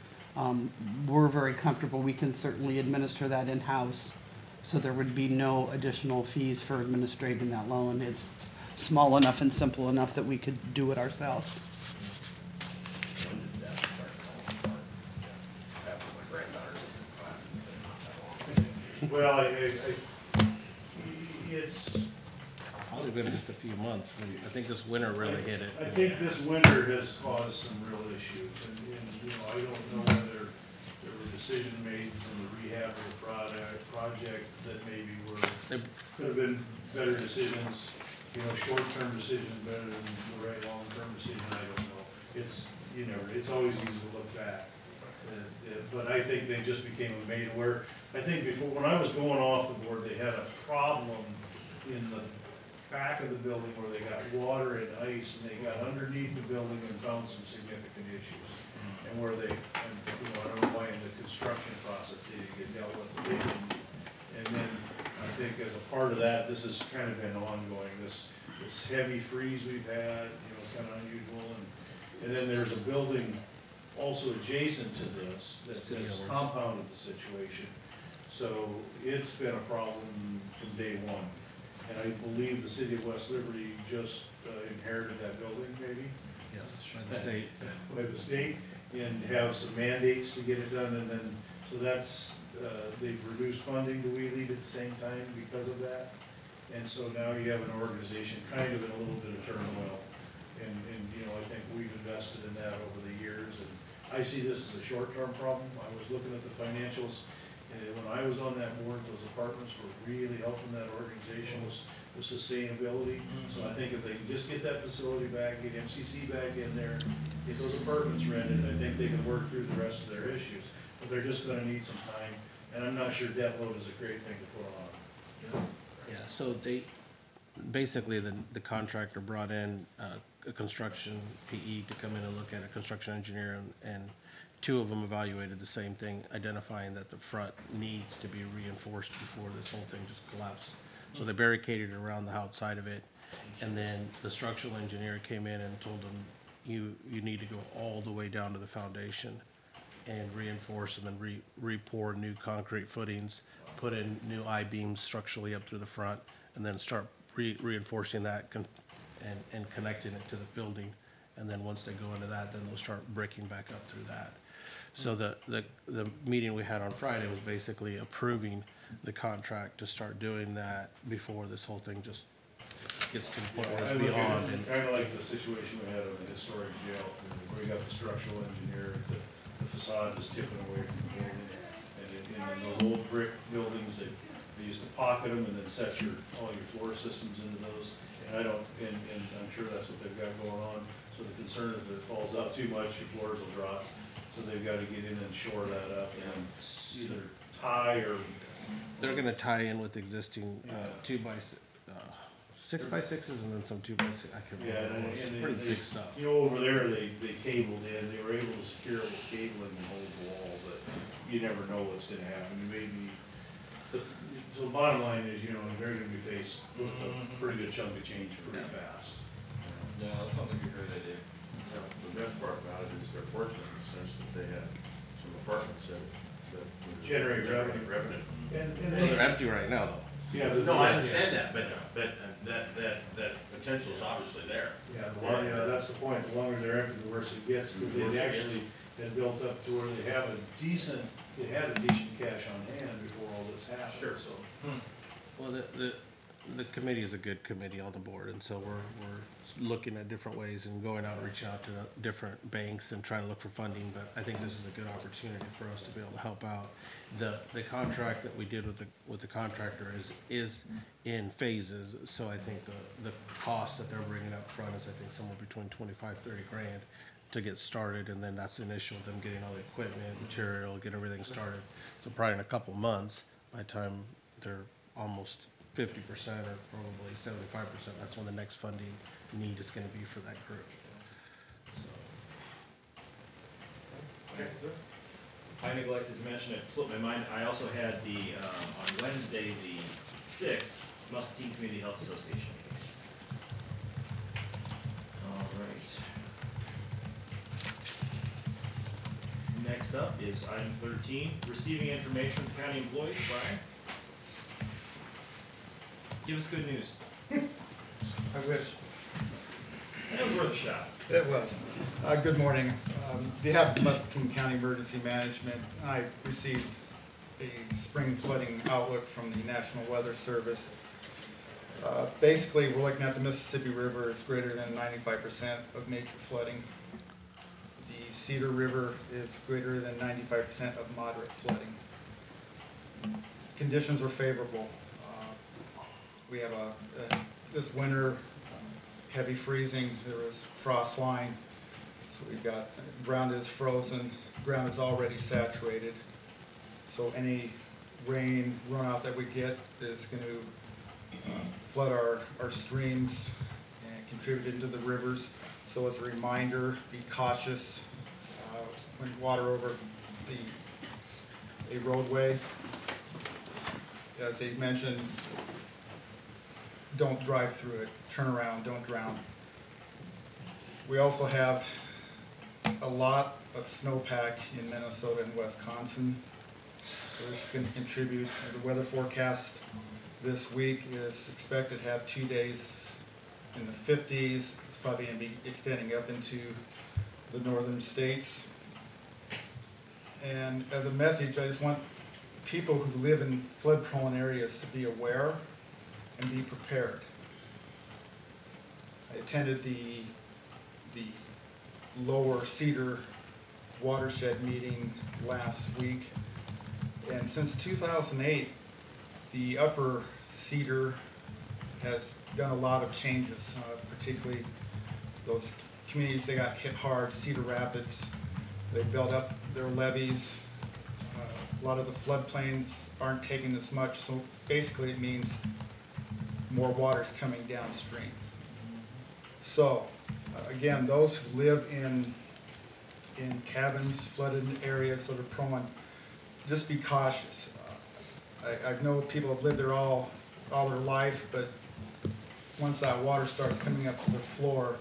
we're very comfortable. We can certainly administer that in-house, so there would be no additional fees for administrating that loan. It's small enough and simple enough that we could do it ourselves. When did that start falling apart? After my granddaughter was in class. Well, it's, Probably been just a few months. I think this winter really hit it. I think this winter has caused some real issues, and I don't know whether there were decisions made in the rehab of the project that maybe could have been better decisions, short-term decisions better than the right long-term decision, I don't know. It's always easy to look back. But I think they just became made aware. I think before, when I was going off the board, they had a problem in the back of the building where they got water and ice, and they got underneath the building and found some significant issues. And where they, I don't know why in the construction process they didn't get dealt with, they didn't. And then I think as a part of that, this has kind of been ongoing, this heavy freeze we've had, kind of unusual. And then there's a building also adjacent to this that has compounded the situation. So it's been a problem from day one. And I believe the city of West Liberty just inherited that building, maybe? Yes, by the state. By the state, and have some mandates to get it done, and then, so that's, they've reduced funding to Wheelie at the same time because of that. And so now you have an organization kind of in a little bit of turmoil. And I think we've invested in that over the years, and I see this as a short-term problem. I was looking at the financials, and when I was on that board, those apartments were really helping that organization. with sustainability. So I think if they can just get that facility back, get MCC back in there, get those apartments rented, I think they can work through the rest of their issues. But they're just gonna need some time, and I'm not sure debt load is a great thing to put on. Yeah, so they, basically, the contractor brought in a construction PE to come in and look at a construction engineer, and two of them evaluated the same thing, identifying that the front needs to be reinforced before this whole thing just collapsed. So they barricaded around the outside of it, and then the structural engineer came in and told them, you need to go all the way down to the foundation and reinforce and then re-pour new concrete footings, put in new I-beams structurally up through the front, and then start reinforcing that and connecting it to the building. And then once they go into that, then they'll start breaking back up through that. So the meeting we had on Friday was basically approving the contract to start doing that before this whole thing just gets to the point where it's beyond. And Kinda like the situation we had in the historic jail, where you got the structural engineer, the facade is tipping away from the building. And in the old brick buildings, they used to pocket them and then set all your floor systems into those. And and I'm sure that's what they've got going on. So the concern is if it falls out too much, your floors will drop. So they've got to get in and shore that up and either tie or. they're gonna tie in with existing 6x6s and then some 2x6. I can't Yeah, remember. It's and pretty they, big stuff. you know, over there, they cabled in, they were able to secure it with cabling and hold the wall, but you never know what's gonna happen. Maybe, so the bottom line is, you know, they're gonna be faced with a pretty good chunk of change pretty fast. Yeah, that sounds like a great idea. The best part about it is they're fortunate in the sense that they have some apartments that Generate revenue. And Well, they're empty right now, though. yeah, No, I understand that, but that potential is obviously there. Yeah, that's the point, the longer they're empty, the worse it gets, because The worse they've it actually been built up to where they had a decent cash on hand before all this happened, Sure. so. Well, the committee is a good committee on the board, and so we're looking at different ways and going out and reaching out to different banks and trying to look for funding, but I think this is a good opportunity for us to be able to help out. The contract that we did with the contractor is in phases, so I think the cost that they're bringing up front is, I think, somewhere between 25-30 grand to get started, and then that's initial, them getting all the equipment, material, get everything started. So probably in a couple months, by the time they're almost 50% or probably 75%, that's when the next funding need is gonna be for that group. So, I neglected to mention, it slipped my mind, I also had on Wednesday, the 6th, Muscatine Community Health Association meeting. All right. Next up is item 13, receiving information from county employees. Brian? Give us good news. I wish. That was worth a shot. It was. Good morning. On behalf of Muscatine County Emergency Management, I received a spring flooding outlook from the National Weather Service. Basically, we're looking at the Mississippi River is greater than 95% of major flooding. The Cedar River is greater than 95% of moderate flooding. Conditions are favorable. We have this winter, heavy freezing, there was frost line, so we've got, ground is frozen, ground is already saturated, so any rain runoff that we get is going to flood our streams and contribute into the rivers. So as a reminder, be cautious when water over a roadway. As they mentioned, don't drive through it, turn around, don't drown. We also have a lot of snowpack in Minnesota and Wisconsin, so this is going to contribute. The weather forecast this week is expected to have 2 days in the 50s. It's probably going to be extending up into the northern states. And as a message, I just want people who live in flood-prone areas to be aware and be prepared. I attended the Lower Cedar watershed meeting last week, and since 2008, the Upper Cedar has done a lot of changes, particularly those communities that got hit hard, Cedar Rapids. They built up their levees. A lot of the floodplains aren't taking as much, so basically it means more water's coming downstream. So, again, those who live in cabins, flooded areas that are prone, just be cautious. I know people have lived there all their life, but once that water starts coming up to the floor,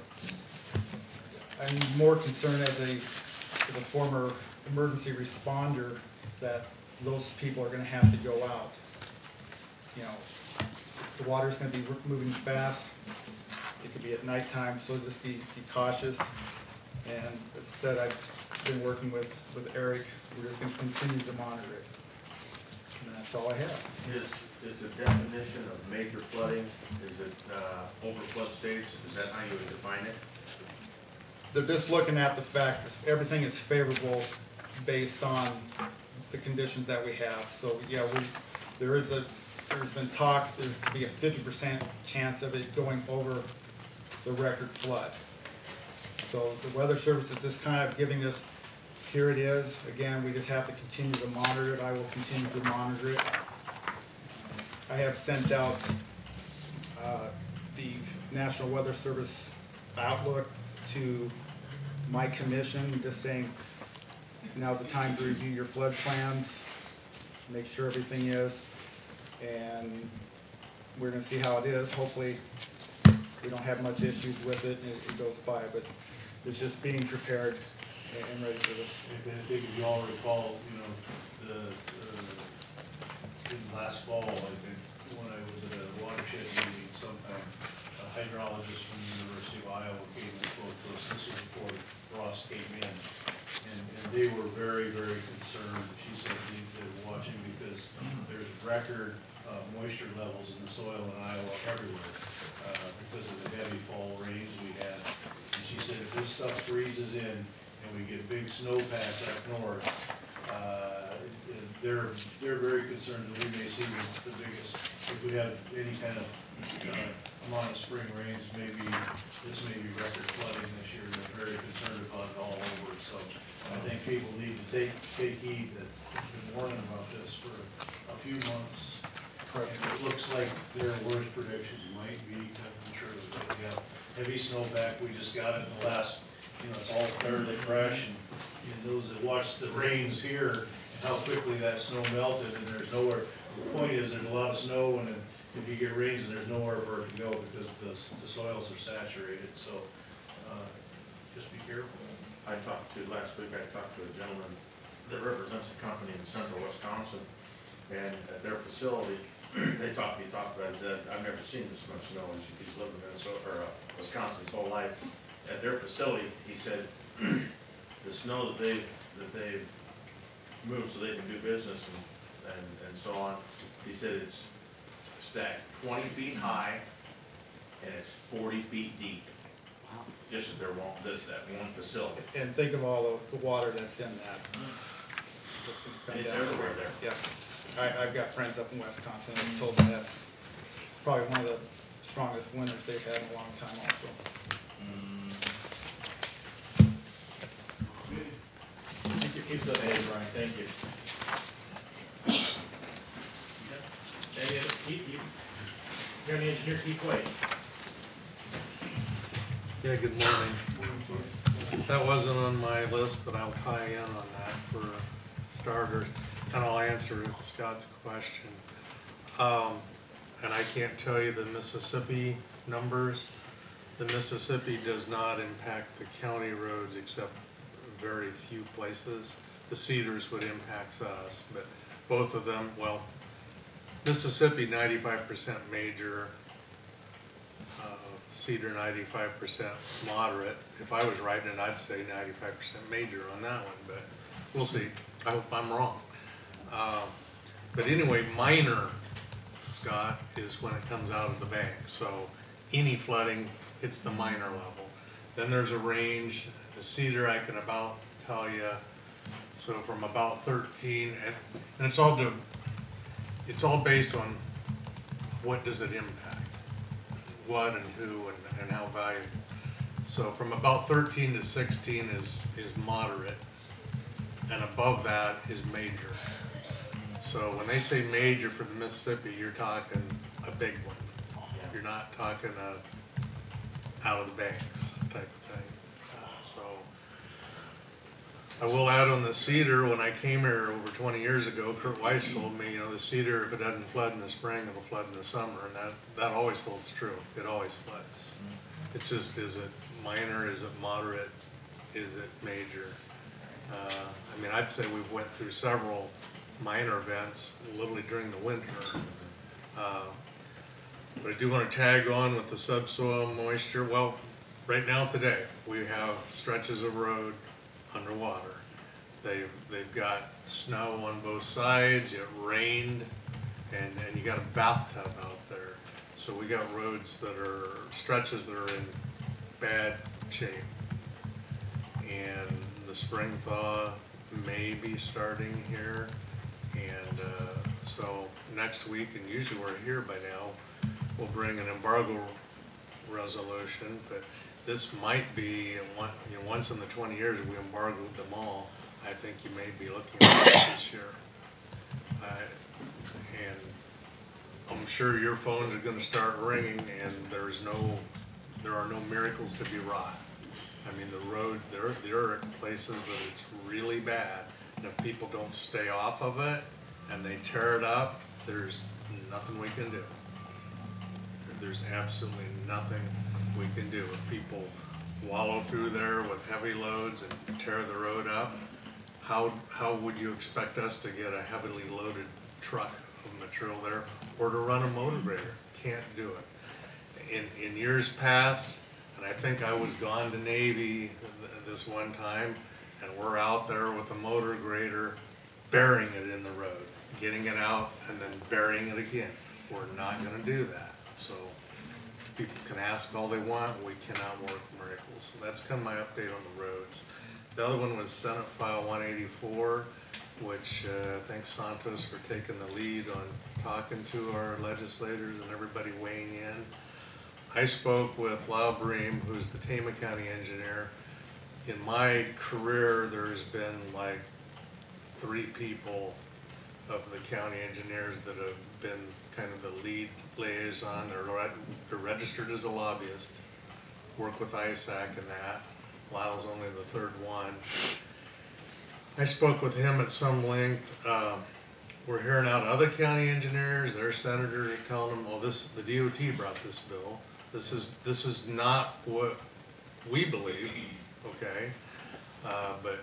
I'm more concerned as a former emergency responder that those people are gonna have to go out. You know, the water's gonna be moving fast. It could be at nighttime, so just be cautious. And as I said, I've been working with Eric. We're just gonna continue to monitor it. And that's all I have. Is the definition of major flooding, is it over flood stage? Is that how you would define it? They're just looking at the fact that everything is favorable based on the conditions that we have. So, yeah, there's been talk, there could be a 50% chance of it going over the record flood. So the Weather Service is just kind of giving us, here it is. Again, we just have to continue to monitor it. I will continue to monitor it. I have sent out the National Weather Service outlook to my commission, just saying, now's the time to review your flood plans, make sure everything is, and we're gonna see how it is. Hopefully, we don't have much issues with it, and it goes by, but it's just being prepared and ready for this. I think if you all recall, you know, in last fall, I think, when I was at a watershed meeting sometime, a hydrologist from the University of Iowa came and spoke to us. This was before frost came in, and they were very, very concerned. She said they're watching because there's record moisture levels in the soil in Iowa everywhere because of the heavy fall rains we had. And she said if this stuff freezes in and we get big snowpack up north, they're very concerned that we may see the biggest, if we have any kind of amount of spring rains, maybe this may be record flooding this year. They're very concerned about it all over. So I think people need to take heed that we've been warning about this for a few months. And it looks like their worst prediction might be true. Yeah, heavy snowpack, we just got it in the last, you know, it's all fairly fresh, and those that watched the rains here, how quickly that snow melted, and there's nowhere, the point is there's a lot of snow, and if you get rains, and there's nowhere for it to go because the soils are saturated, so just be careful. Last week I talked to a gentleman that represents a company in central Wisconsin, and at their facility, he talked about it, said, I've never seen this much snow, and he's lived in Minnesota, or Wisconsin his whole life. At their facility, he said, the snow that they've moved so they can do business and so on, he said it's stacked 20 feet high and it's 40 feet deep. Just at that one facility. And think of all the water that's in that. And it's everywhere there. Yeah. I've got friends up in Wisconsin and told me that's probably one of the strongest winters they've had in a long time also. Thank you. Keep us updated, Brian. Thank you. Any other, Keith, you're the engineer, Keith White. Yeah, good morning. That wasn't on my list, but I'll tie in on that for starters, and I'll answer Scott's question. And I can't tell you the Mississippi numbers. The Mississippi does not impact the county roads except very few places. The Cedars would impact us, but both of them, well, Mississippi 95% major, Cedar 95% moderate. If I was writing it, I'd say 95% major on that one, but we'll see. I hope I'm wrong. But anyway, minor, Scott, is when it comes out of the bank. So any flooding hits the minor level. Then there's a range. The Cedar, I can about tell you. So from about 13, and it's all based on what does it impact. what and who and how valuable. So from about 13 to 16 is moderate, and above that is major. So when they say major for the Mississippi, you're talking a big one. You're not talking a out of the banks type of thing. So I will add on the cedar, when I came here over 20 years ago, Kurt Weiss told me, you know, the cedar, if it doesn't flood in the spring, it'll flood in the summer, and that always holds true. It always floods. It's just, is it minor, is it moderate, is it major? I mean, I'd say we've went through several minor events literally during the winter. But I do want to tag on with the subsoil moisture. Well, right now today, we have stretches of road underwater. They've got snow on both sides, it rained, and you got a bathtub out there. So we got roads that are, stretches that are in bad shape. And the spring thaw may be starting here. And so next week, and usually we're here by now, we'll bring an embargo resolution, but this might be, once in the 20 years we embargoed them all, I think you may be looking at it this year. And I'm sure your phones are gonna start ringing, and there are no miracles to be wrought. I mean, the road, there are places that it's really bad, and if people don't stay off of it and they tear it up, there's nothing we can do. There's absolutely nothing we can do. If people wallow through there with heavy loads and tear the road up, how would you expect us to get a heavily loaded truck of material there, or to run a motor grader? Can't do it. In years past, and I think I was gone to Navy this one time, and we're out there with a motor grader burying it in the road, getting it out and then burying it again. We're not gonna do that. So people can ask all they want, we cannot work miracles. So that's kind of my update on the roads. The other one was Senate File 184, which thanks Santos for taking the lead on talking to our legislators and everybody weighing in. I spoke with Lyle Bream, who's the Tama County engineer. In my career, there's been like 3 people of the county engineers that have been kind of the lead liaison. They're registered as a lobbyist, work with ISAC and that. Lyle's only the 3rd one. I spoke with him at some length. We're hearing out other county engineers, their senators are telling them, well, the DOT brought this bill. This is not what we believe, okay? But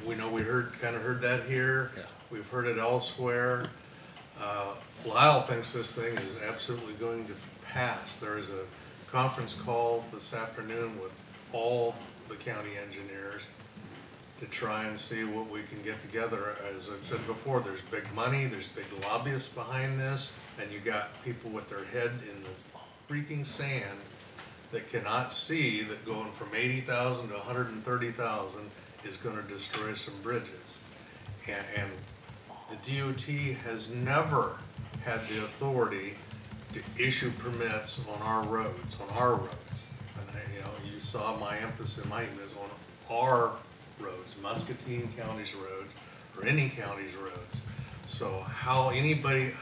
we know we kind of heard that here. Yeah. We've heard it elsewhere. Lyle thinks this thing is absolutely going to pass. There is a conference call this afternoon with all the county engineers to try and see what we can get together. As I said before, there's big money, there's big lobbyists behind this, and you got people with their head in the freaking sand that cannot see that going from 80,000 to 130,000 is going to destroy some bridges. And the DOT has never had the authority to issue permits on our roads, And you saw my emphasis, my email is on our roads, Muscatine County's roads, or any county's roads. So how anybody,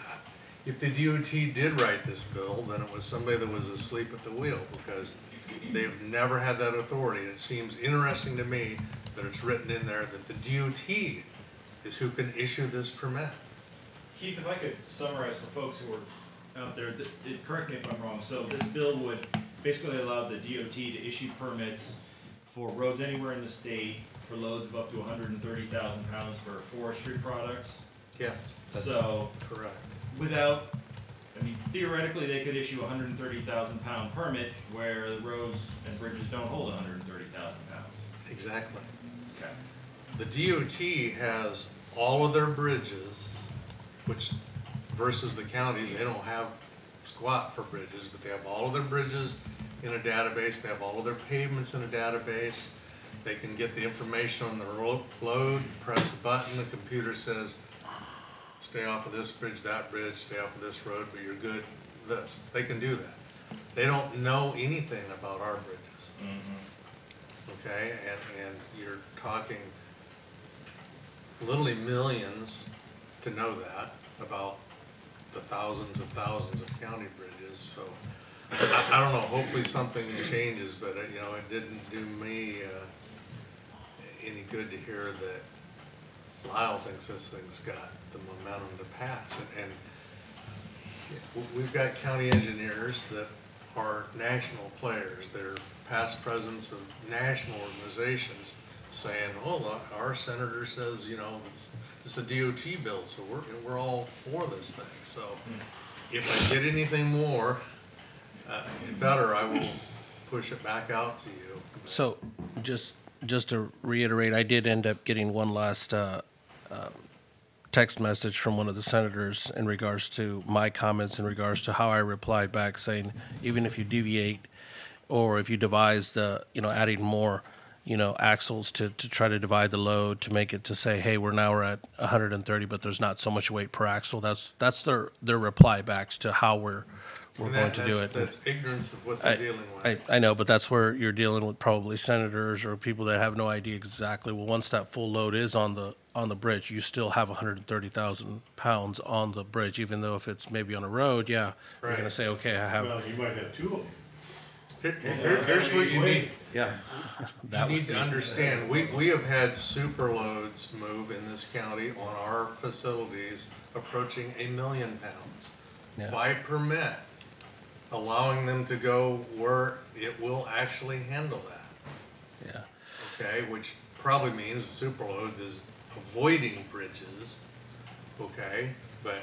if the DOT did write this bill, then it was somebody that was asleep at the wheel, because they've never had that authority. And it seems interesting to me that it's written in there that the DOT is who can issue this permit. Keith, if I could summarize for folks who are out there, correct me if I'm wrong, so this bill would basically allow the DOT to issue permits for roads anywhere in the state for loads of up to 130,000 pounds for forestry products? Yes, that's correct. Without, I mean, theoretically, they could issue a 130,000 pound permit where the roads and bridges don't hold 130,000 pounds. Exactly. Okay. The DOT has all of their bridges, which versus the counties, they don't have squat for bridges, but they have all of their bridges in a database. They have all of their pavements in a database. They can get the information on the load, press a button, the computer says, stay off of this bridge, that bridge, stay off of this road, but you're good this. They can do that. they don't know anything about our bridges. Mm-hmm. Okay, and you're talking literally millions to know that about the thousands of county bridges. So I don't know, hopefully something changes, but you know, it didn't do me any good to hear that Lyle thinks this thing's got the momentum to pass. And we've got county engineers that are national players. They're past presidents of national organizations saying, oh, look, our senator says, you know, it's a DOT bill, so we're all for this thing. So if I get anything more better, I will push it back out to you. So just to reiterate, I did end up getting one last text message from one of the senators in regards to my comments in regards to how I replied back saying, even if you deviate or if you devise the, you know, adding more, you know, axles to try to divide the load to make it to say, hey, we're at 130, but there's not so much weight per axle. That's their reply back to how we're going to do it. That's ignorance of what they're dealing with. I know, but that's where you're dealing with probably senators or people that have no idea exactly. Well, once that full load is on the bridge, you still have 130,000 pounds on the bridge, even though if it's maybe on a road, yeah, you're going to say, okay, I have. Well, you might have two of them. Here's what you need. Yeah. You need to understand, we have had super loads move in this county on our facilities approaching 1 million pounds. Yeah. By permit, allowing them to go where it will actually handle that. Yeah. Okay, which probably means super loads is avoiding bridges, okay? But,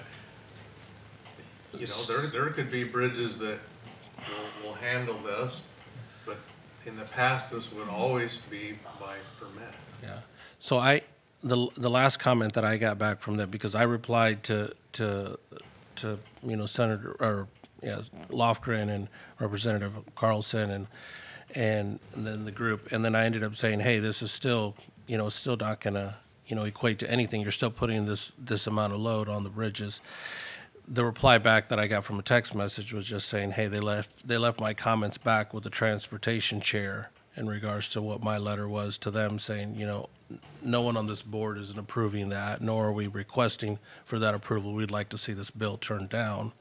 you know, there could be bridges that will handle this, but in the past, this would always be by permit. Yeah. So the last comment that I got back from them, because I replied to you know, Senator or Lofgren and Representative Carlson and then the group, and then I ended up saying, hey, this is still, you know, still not gonna, you know, equate to anything. You're still putting this amount of load on the bridges. The reply back that I got from a text message was just saying, hey, they left my comments back with the transportation chair in regards to what my letter was to them, saying, you know, no one on this board isn't approving that, nor are we requesting for that approval. We'd like to see this bill turned down.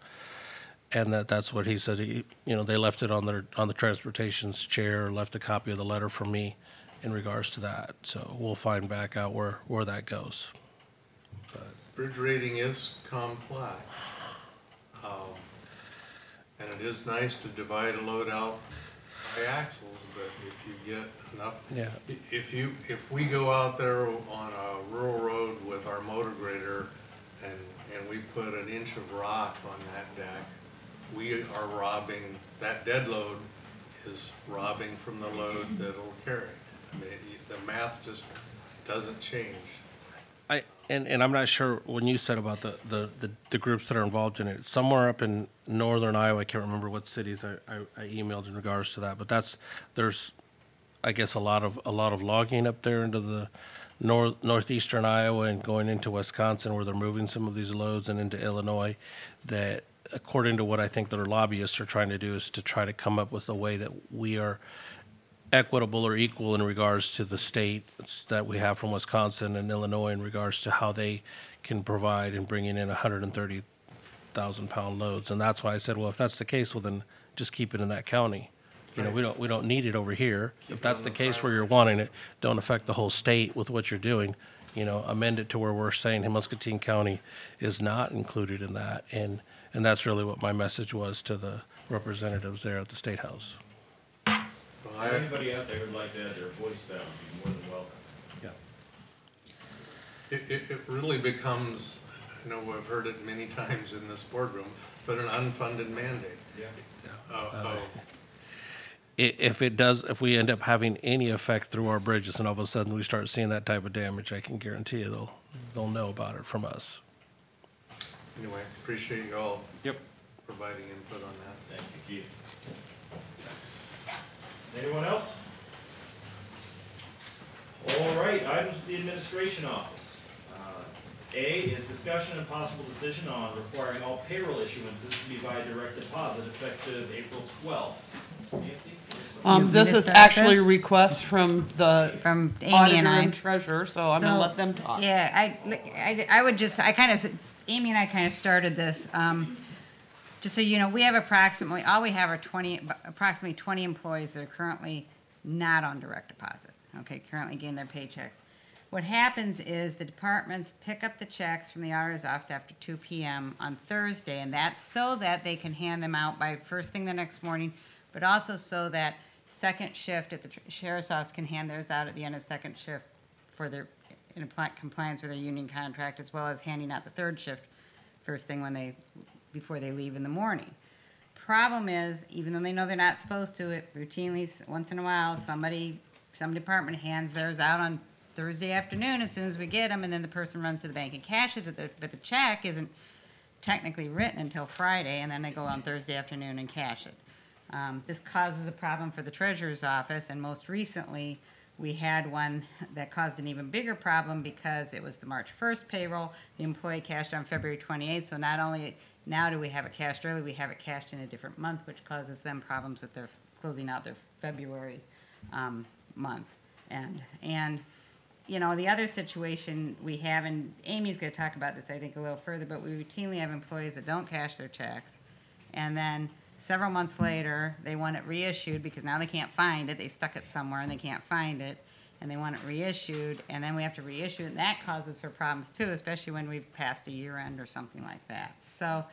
And that's what he said. You know, they left it on the transportation's chair, left a copy of the letter from me in regards to that. So we'll find back out where that goes. But Bridge rating is complex. And it is nice to divide a load out by axles, but if you get enough, yeah, if we go out there on a rural road with our motor grader and we put an inch of rock on that deck, we are robbing, that dead load is robbing from the load that it'll carry. The math just doesn't change. And I'm not sure when you said about the groups that are involved in it, somewhere up in northern Iowa, I can't remember what cities I emailed in regards to that, but there's I guess a lot of logging up there into the northeastern Iowa and going into Wisconsin where they're moving some of these loads and into Illinois, that according to what I think their lobbyists are trying to do is to try to come up with a way that we are equitable or equal in regards to the states that we have from Wisconsin and Illinois in regards to how they can provide and bringing in 130,000 pound loads. And that's why I said, well, if that's the case, well then just keep it in that county. You know, we don't need it over here. If that's the case where you're wanting it, don't affect the whole state with what you're doing. You know, amend it to where we're saying hey, Muscatine County is not included in that. And that's really what my message was to the representatives there at the State House. If anybody out there would like to add their voice to that, would be more than welcome. Yeah. It really becomes, I know I've heard it many times in this boardroom, but an unfunded mandate. Yeah. If we end up having any effect through our bridges and all of a sudden we start seeing that type of damage, I can guarantee you they'll know about it from us. Anyway, appreciate you all Yep. providing input on that. Thank you, Keith. Anyone else? All right, items of the administration office. A is discussion and possible decision on requiring all payroll issuances to be by direct deposit effective April 12th. Nancy? This is actually a request from the From Amy auditor and I. and treasurer, so I'm gonna let them talk. Yeah, I would just, Amy and I kind of started this, just so you know, we have approximately, all we have are approximately 20 employees that are currently not on direct deposit, okay, currently getting their paychecks. What happens is the departments pick up the checks from the auditor's office after 2 p.m. on Thursday, and that's so that they can hand them out by first thing the next morning, but also so that second shift at the sheriff's office can hand theirs out at the end of second shift for their, in compliance with their union contract, as well as handing out the third shift first thing before they leave in the morning. Problem is, even though they know they're not supposed to, it routinely, once in a while, some department hands theirs out on Thursday afternoon as soon as we get them, and then the person runs to the bank and cashes it, but the check isn't technically written until Friday, and then they go on Thursday afternoon and cash it. This causes a problem for the treasurer's office, and most recently, we had one that caused an even bigger problem because it was the March 1st payroll. The employee cashed on February 28th, so not only now do we have it cashed early, we have it cashed in a different month, which causes them problems with their closing out their February month. And you know, the other situation we have, and Amy's going to talk about this, I think, a little further, but we routinely have employees that don't cash their checks, and then several months later, they want it reissued because now they can't find it. They stuck it somewhere and they can't find it, and they want it reissued, and then we have to reissue it, and that causes her problems too, especially when we've passed a year end or something like that. So,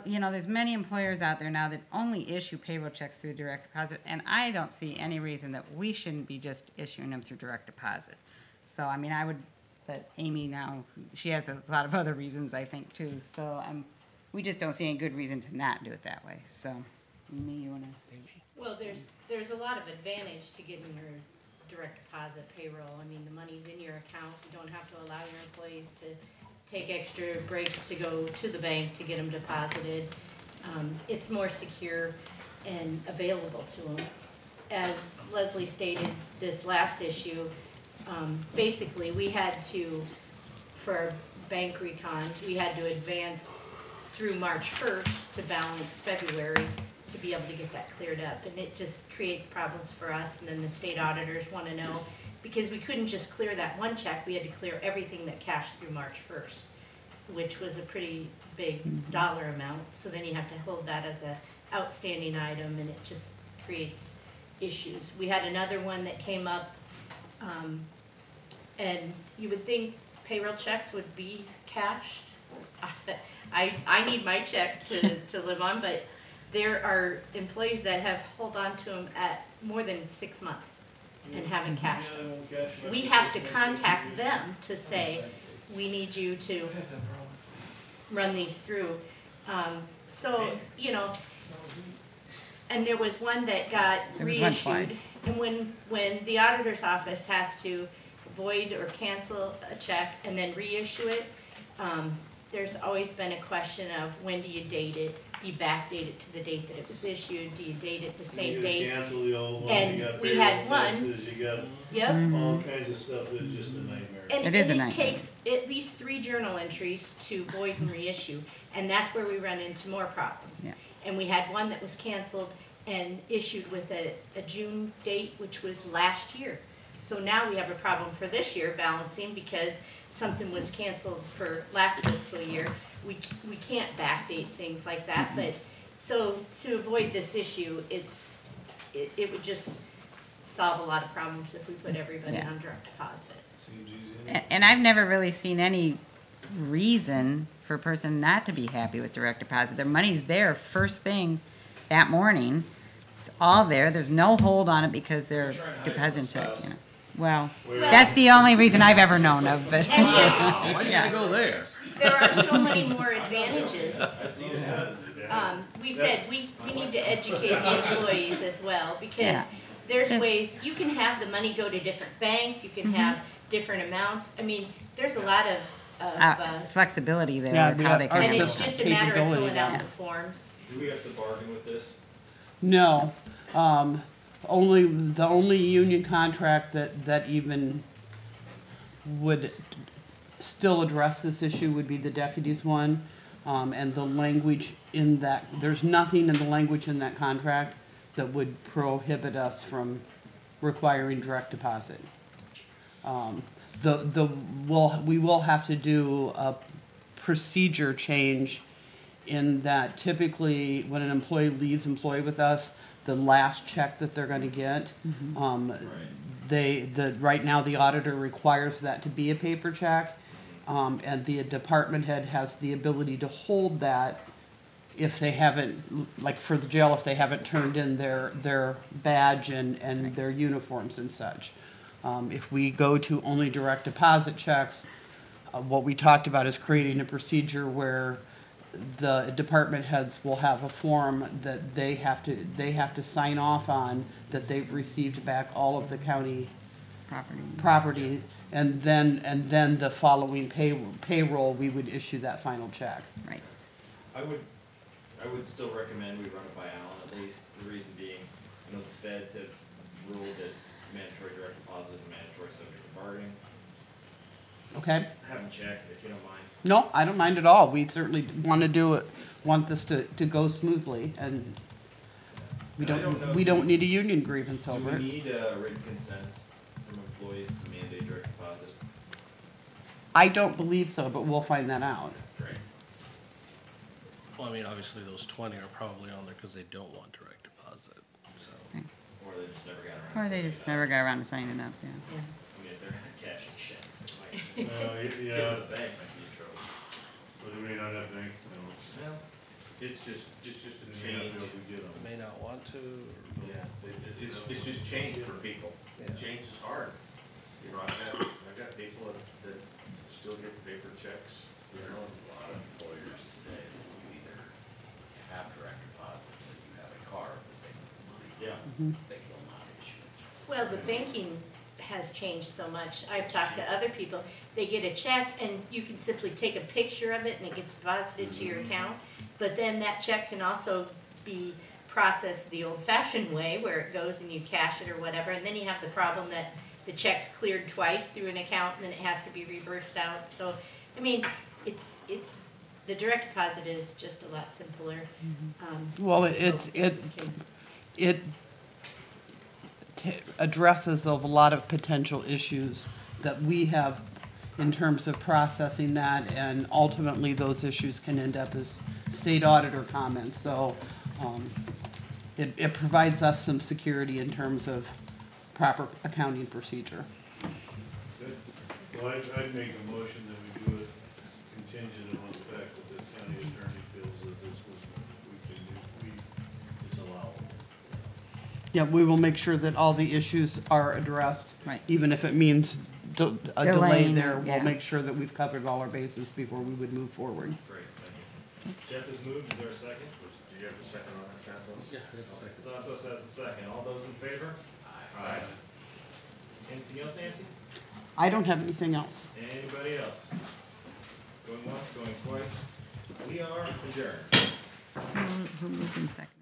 you know, there's many employers out there now that only issue payroll checks through direct deposit, and I don't see any reason that we shouldn't be just issuing them through direct deposit. So, I mean, I would, but Amy now, she has a lot of other reasons, I think, too. So, we just don't see any good reason to not do it that way. So, Amy, you want to? Well, there's a lot of advantage to getting your direct deposit payroll. I mean, the money's in your account. You don't have to allow your employees to take extra breaks to go to the bank to get them deposited. It's more secure and available to them. As Leslie stated this last issue, basically we had to, for our bank recons, we had to advance through March 1st to balance February to be able to get that cleared up. And it just creates problems for us, and then the state auditors want to know, because we couldn't just clear that one check, we had to clear everything that cashed through March 1st, which was a pretty big dollar amount. So then you have to hold that as a outstanding item, and it just creates issues. We had another one that came up, and you would think payroll checks would be cashed. I need my check to live on, but there are employees that have held on to them at more than 6 months and haven't cashed them. We have to contact them to say, we need you to run these through. So, you know, and there was one that got reissued, and when the auditor's office has to void or cancel a check and then reissue it, there's always been a question of when do you date it? Do you backdate it to the date that it was issued? Do you date it the same date? Cancel the old one, And you got we had payroll one. taxes, you got Yep. all kinds of stuff, it's just a nightmare. And It is a it nightmare. takes at least 3 journal entries to void and reissue, and that's where we run into more problems. Yeah. And we had one that was canceled and issued with a June date, which was last year. So now we have a problem for this year balancing because something was canceled for last fiscal year. We can't backdate things like that, but so to avoid this issue, it would just solve a lot of problems if we put everybody on direct deposit. And I've never really seen any reason for a person not to be happy with direct deposit. Their money's there first thing that morning. It's all there. There's no hold on it because they're depositing check, you know. Well, that's the only reason I've ever known of, but. Why did I go there? There are so many more advantages. We said we need to educate the employees as well, because there's ways, you can have the money go to different banks, you can have different amounts. I mean, there's a lot of flexibility there with how they can. and it's just a matter of filling out Yeah. the forms. Do we have to bargain with this? No, the only union contract that even would still address this issue would be the deputies one. And the language in that, there's nothing in the language in that contract that would prohibit us from requiring direct deposit. We will have to do a procedure change in that typically when an employee leaves employee with us, the last check that they're gonna get, right now the auditor requires that to be a paper check. And the department head has the ability to hold that if they haven't, like for the jail, if they haven't turned in their badge and their uniforms and such. If we go to only direct deposit checks, what we talked about is creating a procedure where the department heads will have a form that they have to sign off on, that they've received back all of the county property, and then the following payroll, we would issue that final check. Right. I would still recommend we run it by Alan at least, the reason being, the feds have ruled that mandatory direct deposit is a mandatory subject of bargaining. Okay? Have them check if you don't mind. No, I don't mind at all. We certainly want to do it, want this to go smoothly, and we don't need a union grievance over it. Do we need written consents from employees to mandate direct deposit? I don't believe so, but we'll find that out. Great. Well, I mean, obviously those 20 are probably on there because they don't want direct deposit, so. Or they just never got around to Or they setting just it up. never got around to signing up, yeah. I mean, if they're not cashing checks, they might. Yeah, The bank might be in trouble. but we may not have bank, Well, It's just a we may not be change. able to get them. May not want to, or. Yeah, it's just change for people. Yeah. Change is hard. I've got people that still get paper checks, There's a lot of employers today that you either have direct deposit or you have a card that they put money. yeah. They will not issue it. Well, the banking has changed so much. I've talked to other people. They get a check and you can simply take a picture of it and it gets deposited to your account. But then that check can also be processed the old-fashioned way where it goes and you cash it or whatever. And then you have the problem that the check's cleared twice through an account and then it has to be reversed out. So, I mean, the direct deposit is just a lot simpler. Well, it addresses a lot of potential issues that we have in terms of processing that, and ultimately those issues can end up as state auditor comments. So it provides us some security in terms of proper accounting procedure. Good. Well, I'd make a motion that we do it contingent on the fact that the county attorney feels that it's allowable. Yeah, we will make sure that all the issues are addressed. Right. Even if it means a delay Delaying, there, we'll yeah. make sure that we've covered all our bases before we would move forward. Great, thank you. Jeff has moved, is there a second? Do you have a second on that, Santos? Yeah. Santos has the second, all those in favor? Aye. Anything else, Nancy? I don't have anything else. Anybody else? Going once, going twice? We are adjourned. Who moved in second?